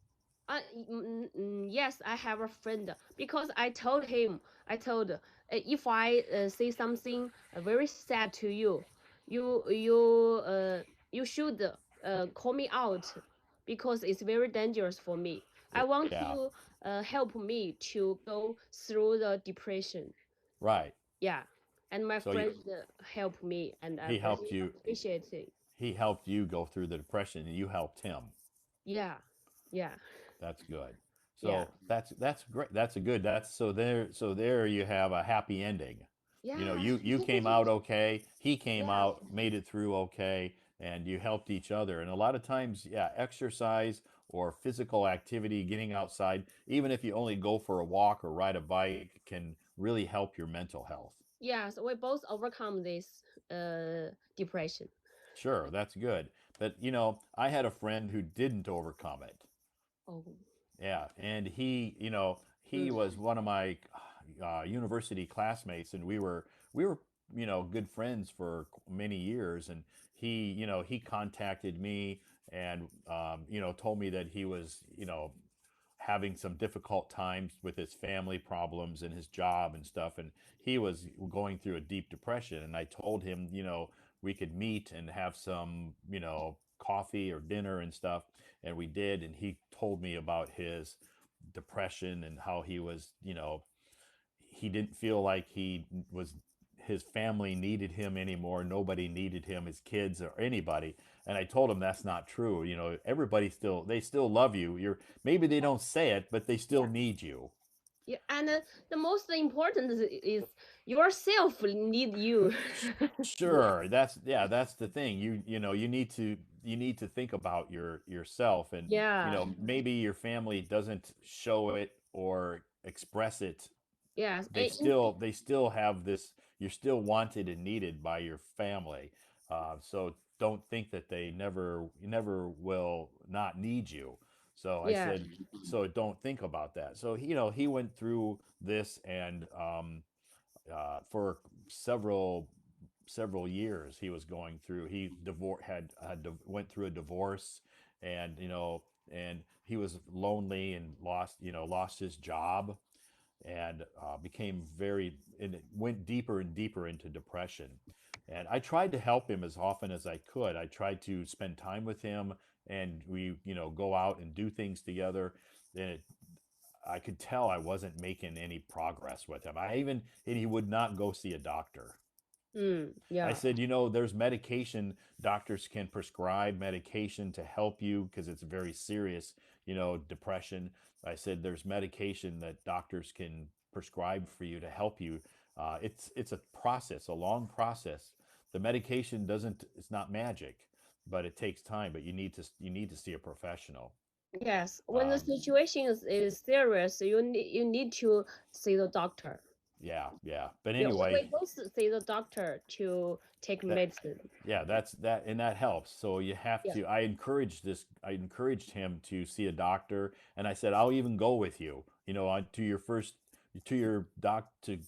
yes, I have a friend, because I told, if I say something very sad to you, you you uh you should call me out, because it's very dangerous for me. I want Yeah, you help me to go through the depression. right. Yeah, and my So you, friend helped me, and I he helped very you appreciate it. he helped you go through the depression and you helped him. Yeah, yeah, That's good. yeah. So that's great. That's a good. That's so there. So there you have a happy ending. You know, Yeah. you came out okay, he came Yeah. out, made it through okay, and you helped each other. And a lot of times, yeah, exercise or physical activity, getting outside, even if you only go for a walk or ride a bike, can really help your mental health. Yes, we both overcome this depression. Sure, that's good. But you know, I had a friend who didn't overcome it. Oh. Yeah, and he, you know, he Mm. was one of my university classmates, and we were you know good friends for many years. And he, you know, he contacted me and you know told me that he was you know having some difficult times with his family problems and his job and stuff, and he was going through a deep depression. And I told him, you know, we could meet and have some, you know, coffee or dinner and stuff, and we did. And he told me about his depression and how he was, you know, he didn't feel like he was his family needed him anymore. Nobody needed him, his kids or anybody. And I told him that's not true. You know, everybody still they still love you. You're maybe they don't say it, but they still Yeah. need you. Yeah, and the most important is yourself need you. Sure, that's yeah, that's the thing. You know, you need to think about yourself. And you Yeah. know, maybe your family doesn't show it or express it. Yes. They still have this. You're still wanted and needed by your family. So don't think that they never will not need you. So I Yeah. said, so don't think about that. So you know, he went through this, and for several years he was going through. He went through a divorce, and you know, and he was lonely and lost his job, and became very and it went deeper and deeper into depression. And I tried to help him as often as I could. I tried to spend time with him, and we you know go out and do things together. And I could tell I wasn't making any progress with him. And he would not go see a doctor. Mm, I yeah. said, you know, there's medication. Doctors can prescribe medication to help you because it's very serious, you know, depression. I said, there's medication that doctors can prescribe for you to help you. It's a process, a long process. The medication doesn't, it's not magic, but it takes time. But you need to see a professional. Yes. When the Um, situation is serious, you need to see the doctor. yeah, yeah. But Yeah, anyway, we both see the doctor to take that medicine. yeah, that's that, and that helps. So you have Yeah. to. I encouraged him to see a doctor, and I said, I'll even go with you, you know, on to your first to your doc to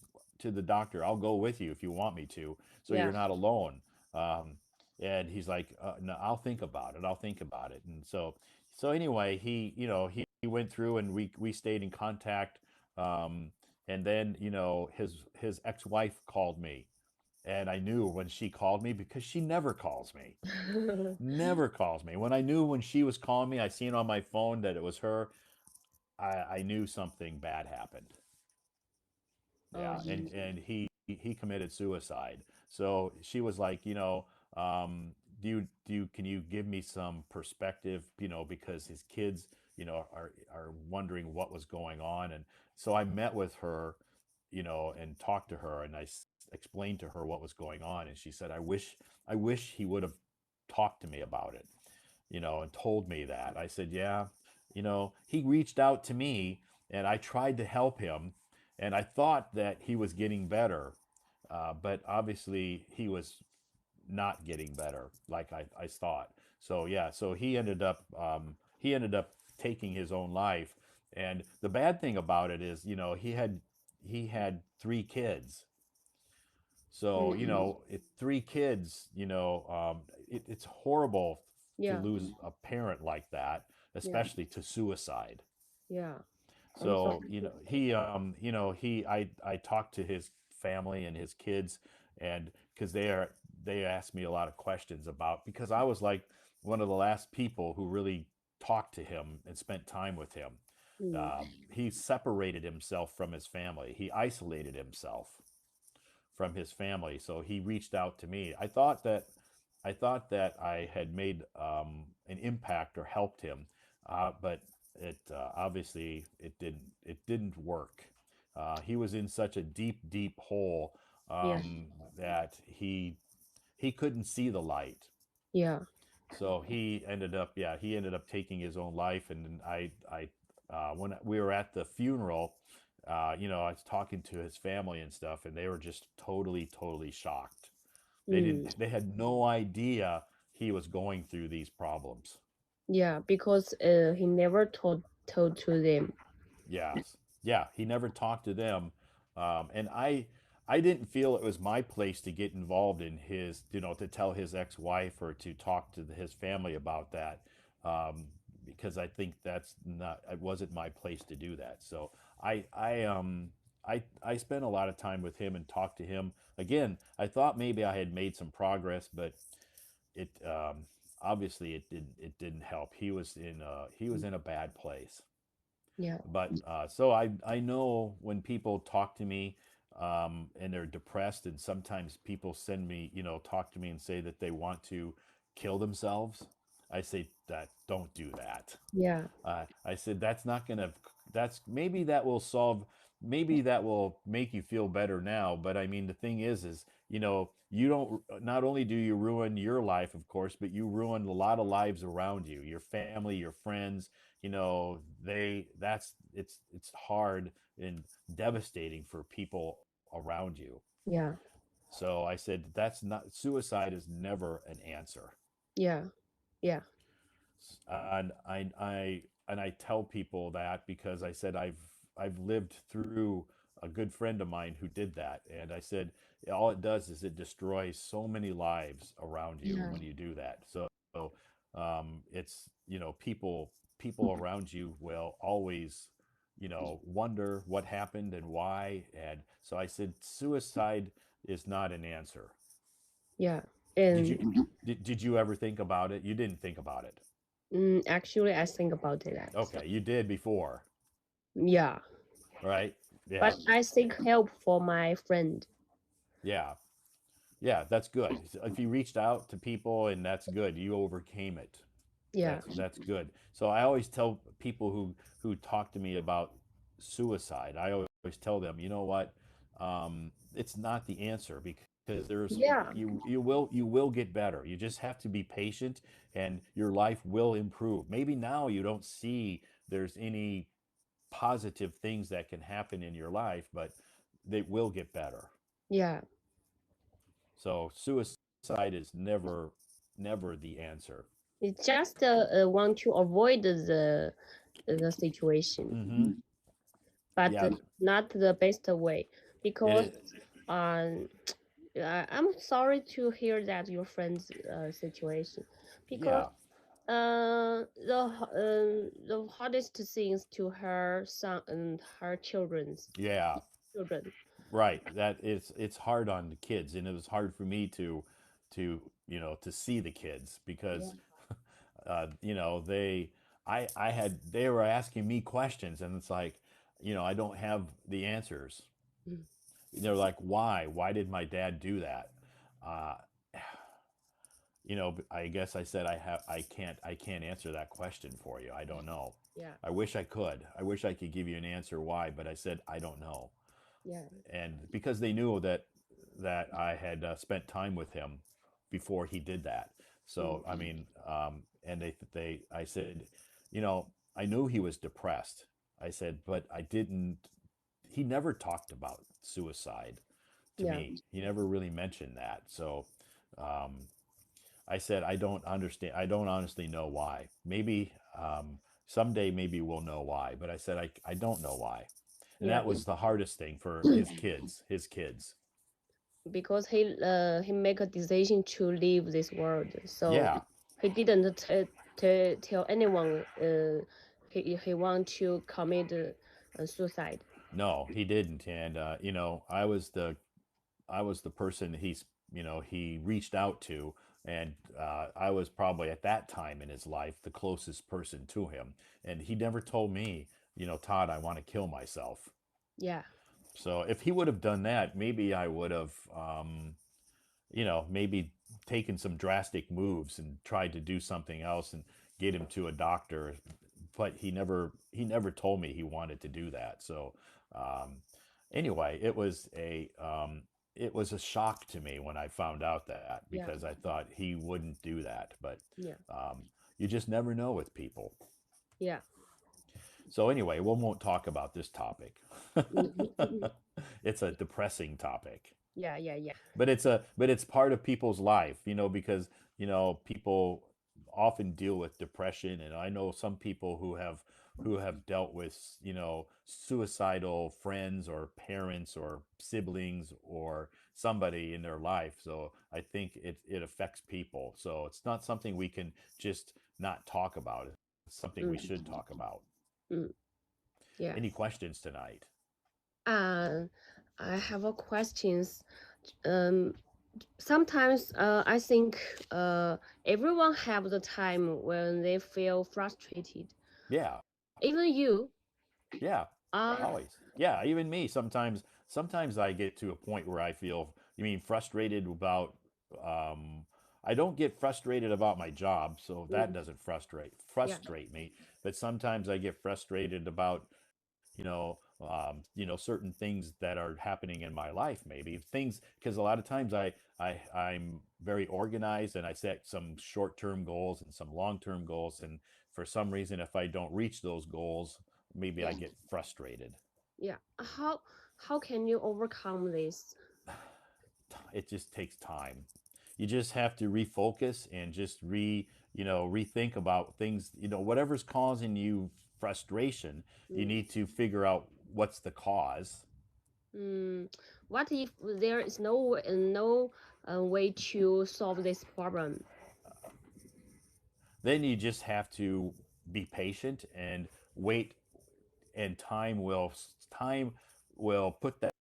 the doctor. I'll go with you if you want me to, so Yeah. you're not alone. um, and he's like, no, I'll think about it, I'll think about it. And so anyway, he, you know, he went through, and we stayed in contact. um, and then, you know, his ex-wife called me, and I knew when she called me, because she never calls me. Never calls me. When I knew when she was calling me, I seen on my phone that it was her. I knew something bad happened. Oh. Yeah, and he committed suicide. So she was like, you know, do you can you give me some perspective, you know, because his kids, you know, are wondering what was going on. And so I met with her, you know, and talked to her, and explained to her what was going on. And she said, I wish he would have talked to me about it, you know, and told me that. I said, yeah, you know, he reached out to me, and I tried to help him, and I thought that he was getting better, but obviously he was not getting better like I thought. So yeah, so he ended up taking his own life. And the bad thing about it is, you know, he had 3 kids. So, you Mm, know, three kids, you know, it's horrible to yeah. lose a parent like that, Yeah. especially to suicide. Yeah. I'm sorry. So, you know, I talked to his family and his kids, and because they asked me a lot of questions about, because I was like one of the last people who really talked to him and spent time with him. Mm. He separated himself from his family. He isolated himself from his family. So he reached out to me. I thought that I had made an impact or helped him, but it obviously it didn't work. He was in such a deep hole. Yeah. that he couldn't see the light. Yeah. So he ended up taking his own life. And then when we were at the funeral, I was talking to his family and stuff, and they were just totally shocked. Mm. They had no idea he was going through these problems. Yeah, because he never told to them. Yes. Yeah, he never talked to them. And I didn't feel it was my place to get involved in his, to tell his ex-wife or to talk to his family about that. Um, because I think it wasn't my place to do that. So I, I, um, I spent a lot of time with him and talked to him. Again, I thought maybe I had made some progress, but it, obviously it didn't help. He was in a bad place. Yeah. But so I know when people talk to me, and they're depressed, and sometimes people send me, talk to me and say that they want to kill themselves. I say that don't do that. Yeah. I said that's not gonna. That's maybe that will solve. Maybe that will make you feel better now. But I mean, the thing is, you don't. Not only do you ruin your life, of course, but you ruin a lot of lives around you, your family, your friends. It's hard and devastating for people around you. Yeah. So I said that's not suicide is never an answer. Yeah. Yeah. And I tell people that because I said I've lived through a good friend of mine who did that, and I said all it does is it destroys so many lives around you Yeah. when you do that. So it's people around you will always wonder what happened and why. And so I said suicide is not an answer. Yeah. did And you did you ever think about it? You didn't think about it. actually, I think about that. So, Okay, you did before, yeah. right? Yeah, But I seek help for my friend. yeah, yeah. That's good. If you reached out to people, and that's good, you overcame it. Yeah. That's good. So I always tell people who talk to me about suicide, I always tell them, you know what, it's not the answer, because Yeah. you will get better. You just have to be patient, and your life will improve. Maybe now you don't see there's any positive things that can happen in your life, but they will get better. Yeah. So suicide is never the answer. It's just want to avoid the situation, Mm-hmm. but Yeah. not the best way It because is. um I'm sorry to hear that your friend's situation because Yeah. the hardest things to her son and her Yeah. children. Right. That it's hard on the kids, and it was hard for me to see the kids, Yeah. because they were asking me questions, and it's like, I don't have the answers. Mm. They're like, why did my dad do that? uh, I guess I said I can't answer that question for you. I don't know. Yeah. I wish I could. I wish I could give you an answer why, but I said I don't know. Yeah. And because they knew that I had spent time with him before he did that. Mm. So I mean, and I said, I knew he was depressed. I said, but I didn't. He never talked about suicide to Yeah. me. He never really mentioned that. So um, I said, I don't understand. I don't honestly know why. Maybe someday, maybe we'll know why. But I said, I don't know why. And Yeah. that was the hardest thing for his kids. His kids. Because he make a decision to leave this world, so Yeah. he didn't tell anyone he want to commit suicide. No, he didn't. And I was the person he reached out to, and I was probably at that time in his life the closest person to him. And he never told me, Todd, I want to kill myself. Yeah. So if he would have done that, maybe I would have, maybe taken some drastic moves and tried to do something else and get him to a doctor. But he never told me he wanted to do that. So um, anyway, it was a it was a shock to me when I found out that Yeah, because I thought he wouldn't do that. But yeah, you just never know with people. yeah. So anyway, we won't talk about this topic. Mhm. It's a depressing topic, Yeah, yeah, yeah. but it's part of people's life, because people often deal with depression, and I know some people who have dealt with suicidal friends or parents or siblings or somebody in their life. So I think it affects people. So it's not something we can just not talk about. It's something we should Mm, talk about. mm, Any yeah. questions tonight? Uh, I have a questions. Um, Sometimes I think everyone have the time when they feel frustrated. Yeah. Even you. Yeah, Uh, always. Yeah, even me. Sometimes I get to a point where I feel, you mean frustrated about um I don't get frustrated about my job, so that mm, doesn't yeah, frustrate me. But sometimes I get frustrated about, certain things that are happening in my life, maybe things, because a lot of times I'm very organized and I set some short-term goals and some long-term goals, and for some reason, if I don't reach those goals, maybe I yeah, get frustrated. yeah. How can you overcome this? It just takes time. You just have to refocus and just rethink about things. Whatever's causing you frustration, you Mm, need to figure out what's the cause. mm, what if there is no way to solve this problem? Then you just have to be patient and wait, and time will put that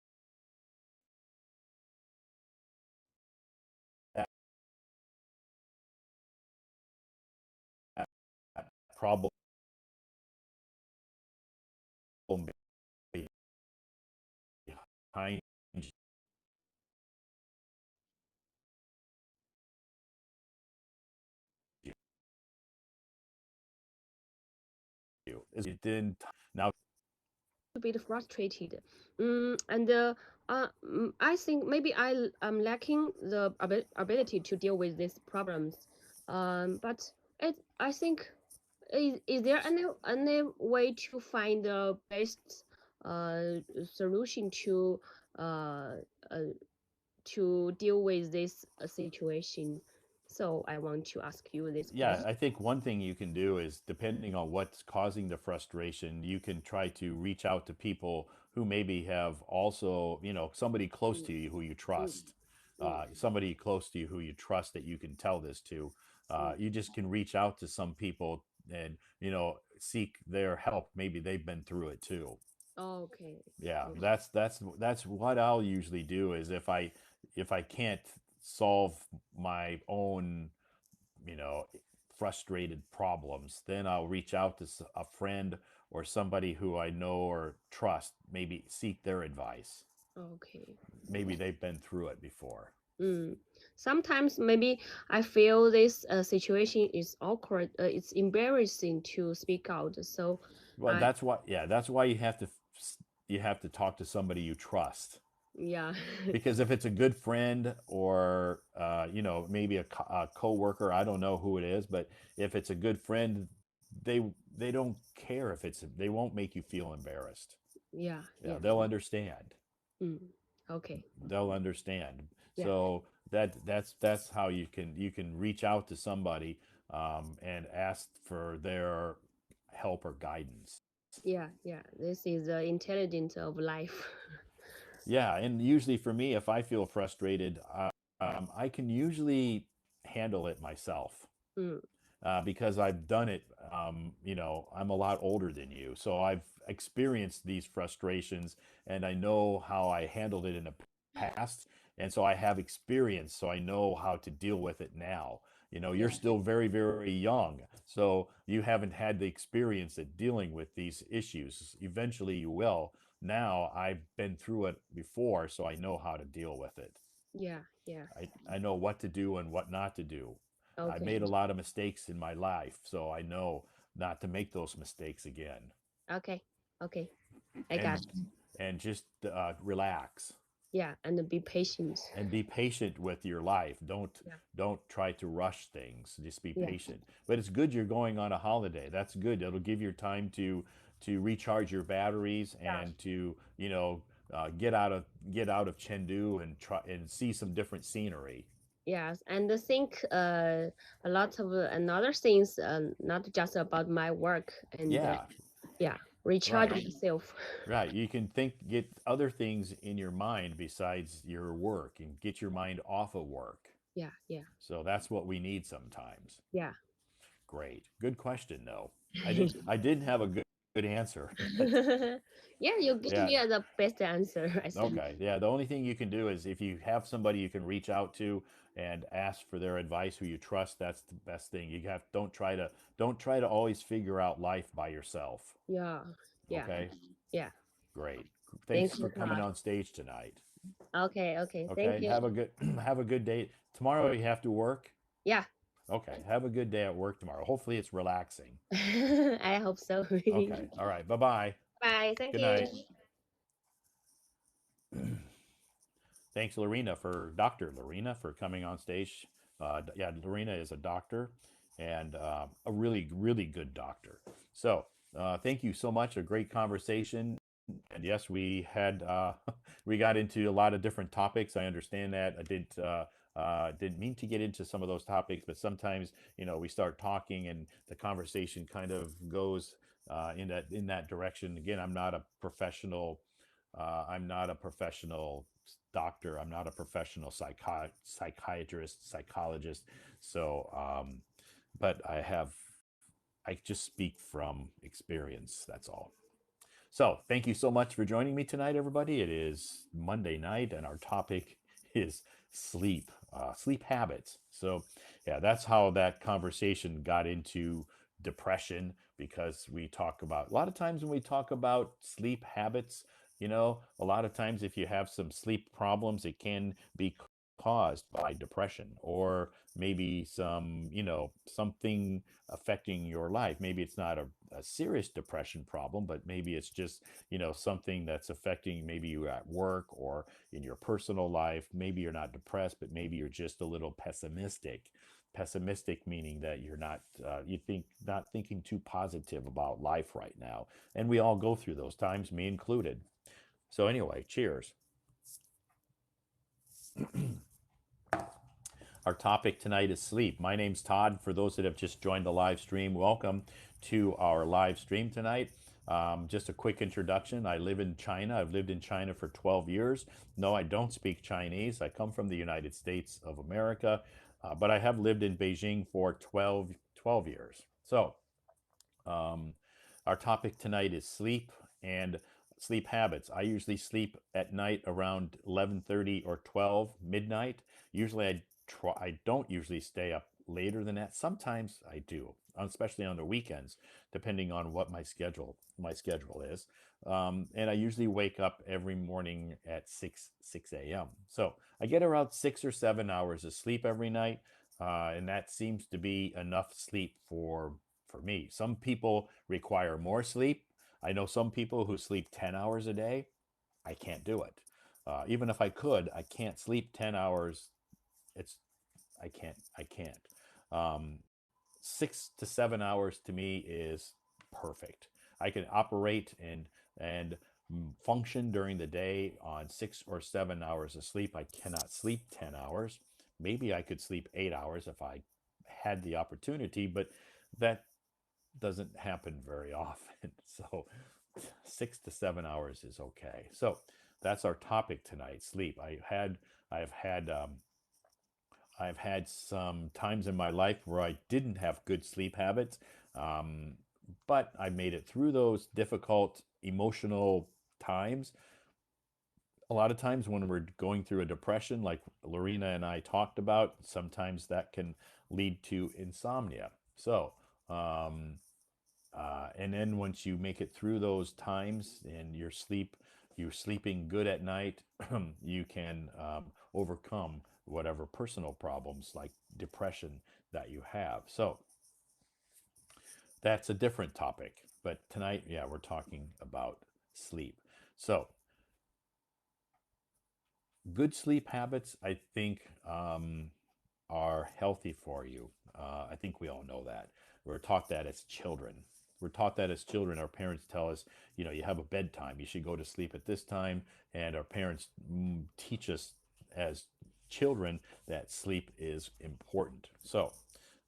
problem behind you. It didn't now. A bit frustrated. And I think maybe I'm lacking the ability to deal with these problems. But I think is there any way to find the best solution uh, uh, to deal with this situation? So I want to ask you this Yeah, question. I think one thing you can do is, depending on what's causing the frustration, you can try to reach out to people who maybe have also, somebody close Mm, to you who you mm, trust, mm, somebody close to you who you trust that you can tell this to. mm. You just can reach out to some people and, seek their help. Maybe they've been through it too. Okay. Yeah, Okay. that's what I'll usually do is if I can't solve my own you know, frustrated problems, then I'll reach out to a friend or somebody who I know or trust, maybe seek their advice. Okay. Maybe they've been through it before. Mm. Sometimes maybe I feel this situation is awkward. It's embarrassing to speak out. So, Well, I that's why you have to talk to somebody you trust. yeah Because if it's a good friend or maybe a coworker, I don't know who it is, but if it's a good friend, they don't care if they won't make you feel embarrassed. yeah Yeah, yeah. they'll understand. Mm. Okay. They'll understand. Yeah So that's how you can reach out to somebody, and ask for their help or guidance. yeah yeah. This is the intelligence of life. Yeah, and usually for me, if I feel frustrated, I can usually handle it myself. Mm. Because I've done it. I'm a lot older than you, so I've experienced these frustrations, and I know how I handled it in the past, and so I have experience, so I know how to deal with it now. You're Yeah still very, very young, so you haven't had the experience at dealing with these issues. Eventually, you will. Now I've been through it before, so I know how to deal with it. yeah yeah. I know what to do and what not to do. I Okay. made a lot of mistakes in my life, so I know not to make those mistakes again. Okay. Okay. I got And and just relax. Yeah, and be patient. and be patient with your life. Yeah, Don't try to rush things. Just be yeah, patient. But it's good you're going on a holiday. That's good. It'll give you time to recharge your batteries yeah. and to get out of Chengdu and try and see some different scenery. Yes, and I think a lot of another things, not just about my work and Yeah, yeah, recharge right. myself. Right. You can get other things in your mind besides your work and get your mind off of work. Yeah, yeah, So that's what we need sometimes. yeah. Great. Good question though. I didn't have a good answer, but Yeah, you give yeah. me the best answer, I think. Okay. Yeah, the only thing you can do is if you have somebody you can reach out to and ask for their advice who you trust, that's the best thing. You have don't try to always figure out life by yourself. Yeah, yeah, Okay? yeah. Great. Thanks Thank you, for coming Todd. on stage tonight. Okay, okay. Thank Okay? you. Have a good have a good day. Tomorrow you have to work. Yeah, Okay. Have a good day at work tomorrow. Hopefully it's relaxing. I hope so. Okay. All right. Bye-bye. Bye. Thank Good you. night. Thanks, Lorena, for Dr. Lorena for coming on stage. Yeah, Lorena is a doctor and a really, really good doctor. So thank you so much. A great conversation. And yes, we had we got into a lot of different topics. I understand that. Didn't mean to get into some of those topics, but sometimes we start talking and the conversation kind of goes in that direction. Again, I'm not a professional doctor. I'm not a professional psychiatrist, psychologist. So, but I just speak from experience. That's all. So, thank you so much for joining me tonight, everybody. It is Monday night, and our topic is sleep, sleep habits. So, yeah, that's how that conversation got into depression because we talk about a lot of times when we talk about sleep habits, a lot of times if you have some sleep problems, it can be caused by depression or maybe something affecting your life. Maybe it's not a serious depression problem, but maybe it's just, something that's affecting maybe you at work or in your personal life. Maybe you're not depressed, but maybe you're just a little pessimistic. Pessimistic meaning that you're not, not thinking too positive about life right now. And we all go through those times, me included. So, anyway, cheers. Our topic tonight is sleep. My name's Todd. For those that have just joined the live stream, welcome to our live stream tonight. Just a quick introduction. I live in China. I've lived in China for 12 years. No, I don't speak Chinese. I come from the United States of America, but I have lived in Beijing for 12 years. So, um, our topic tonight is sleep and sleep habits. I usually sleep at night around 11:30 or 12 midnight. Usually I don't usually stay up later than that. Sometimes I do, especially on the weekends, depending on what my schedule is. And I usually wake up every morning at 6 a.m. So I get around 6 or 7 hours of sleep every night, and that seems to be enough sleep for me. Some people require more sleep. I know some people who sleep 10 hours a day. I can't do it. Even if I could, I can't sleep 10 hours. It's I can't. 6 to 7 hours to me is perfect. I can operate and function during the day on 6 or 7 hours of sleep. I cannot sleep 10 hours. Maybe I could sleep 8 hours if I had the opportunity, but that doesn't happen very often. So 6 to 7 hours is okay. So that's our topic tonight, sleep. I've had I've had some times in my life where I didn't have good sleep habits, um, but I made it through those difficult emotional times. A lot of times when we're going through a depression, like Lorena and I talked about, sometimes that can lead to insomnia. So, um, and then once you make it through those times and you're sleeping good at night, you can overcome whatever personal problems like depression that you have. So that's a different topic. But tonight, yeah, we're talking about sleep. So Good sleep habits, I think, are healthy for you. I think we all know that. We're taught that as children. We're taught that as children. Our parents tell us, you have a bedtime. You should go to sleep at this time. And our parents teach us as children that sleep is important. So,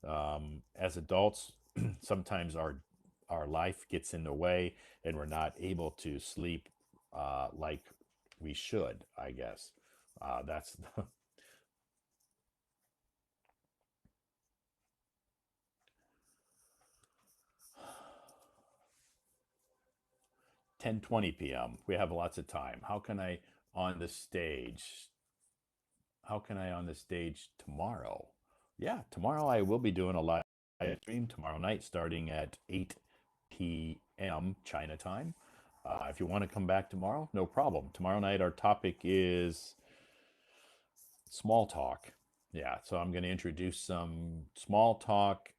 as adults, sometimes our life gets in the way, and we're not able to sleep like we should. I guess that's 10:20 p.m. We have lots of time. On the stage? How can I on the stage tomorrow? Yeah, tomorrow I will be doing a live stream tomorrow night starting at 8 p.m. China time. If you want to come back tomorrow, no problem. Tomorrow night our topic is small talk. Yeah, so I'm going to introduce some small talk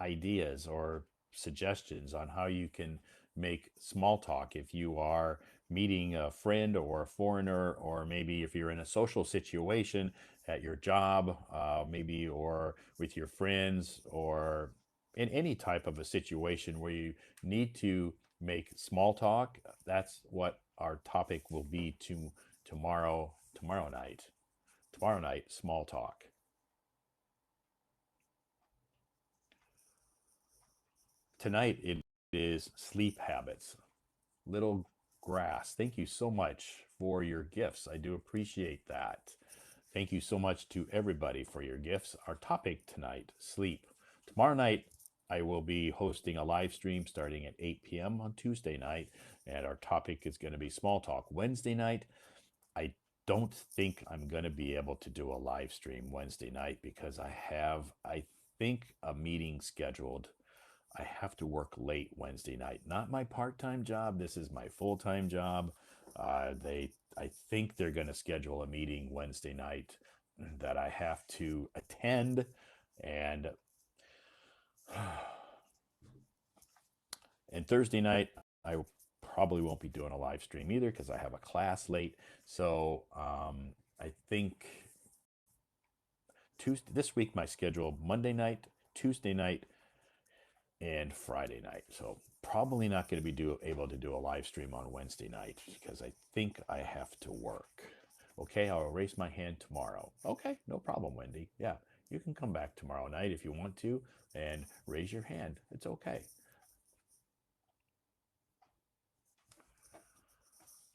ideas or suggestions on how you can make small talk if you are meeting a friend or a foreigner, or maybe if you're in a social situation at your job, maybe, or with your friends, or in any type of a situation where you need to make small talk. That's what our topic will be tomorrow night. Tomorrow night, small talk. Tonight it is sleep habits. Little grass, thank you so much for your gifts. I do appreciate that. Thank you so much to everybody for your gifts. Our topic tonight, sleep. Tomorrow night, I will be hosting a live stream starting at 8 p.m. on Tuesday night, and our topic is going to be small talk. Wednesday night, I don't think I'm going to be able to do a live stream Wednesday night because I think, a meeting scheduled. I have to work late Wednesday night. Not my part-time job. This is my full-time job. I think they're going to schedule a meeting Wednesday night that I have to attend, and and Thursday night I probably won't be doing a live stream either because I have a class late. So I think Tuesday this week my schedule Monday night, Tuesday night, and Friday night. So probably not going to be able to do a live stream on Wednesday night because I think I have to work. Okay, I'll raise my hand tomorrow. Okay, no problem, Wendy. Yeah, you can come back tomorrow night if you want to and raise your hand. It's okay.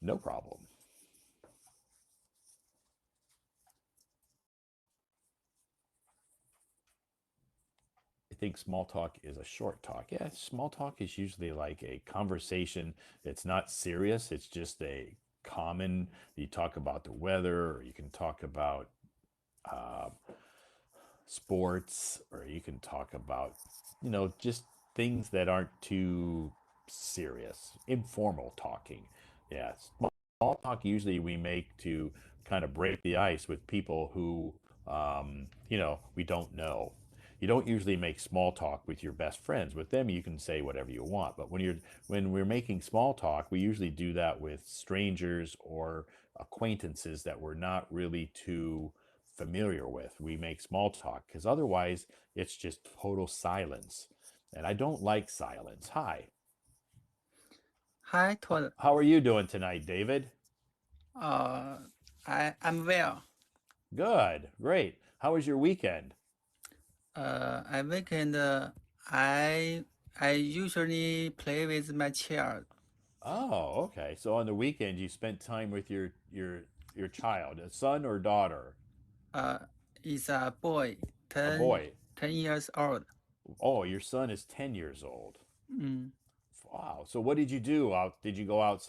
No problem. I think small talk is a short talk. Yeah, small talk is usually like a conversation. It's not serious. It's just a common. You talk about the weather, or you can talk about uh, sports, or you can talk about, just things that aren't too serious, informal talking. Yeah, small talk usually we make to kind of break the ice with people who, we don't know. You don't usually make small talk with your best friends. With them, you can say whatever you want. But when we're making small talk, we usually do that with strangers or acquaintances that we're not really too familiar with. We make small talk because otherwise it's just total silence. And I don't like silence. Hi. Hi, Todd. How are you doing tonight, David? Uh, I'm well. Good. Great. How was your weekend? I weekend I usually play with my child. Oh, okay. So on the weekend you spent time with your child, a son or daughter? Uh, is a boy, A 10, boy. 10 years old. Oh, your son is 10 years old. Mm. Wow. So what did you do out? Did you go outside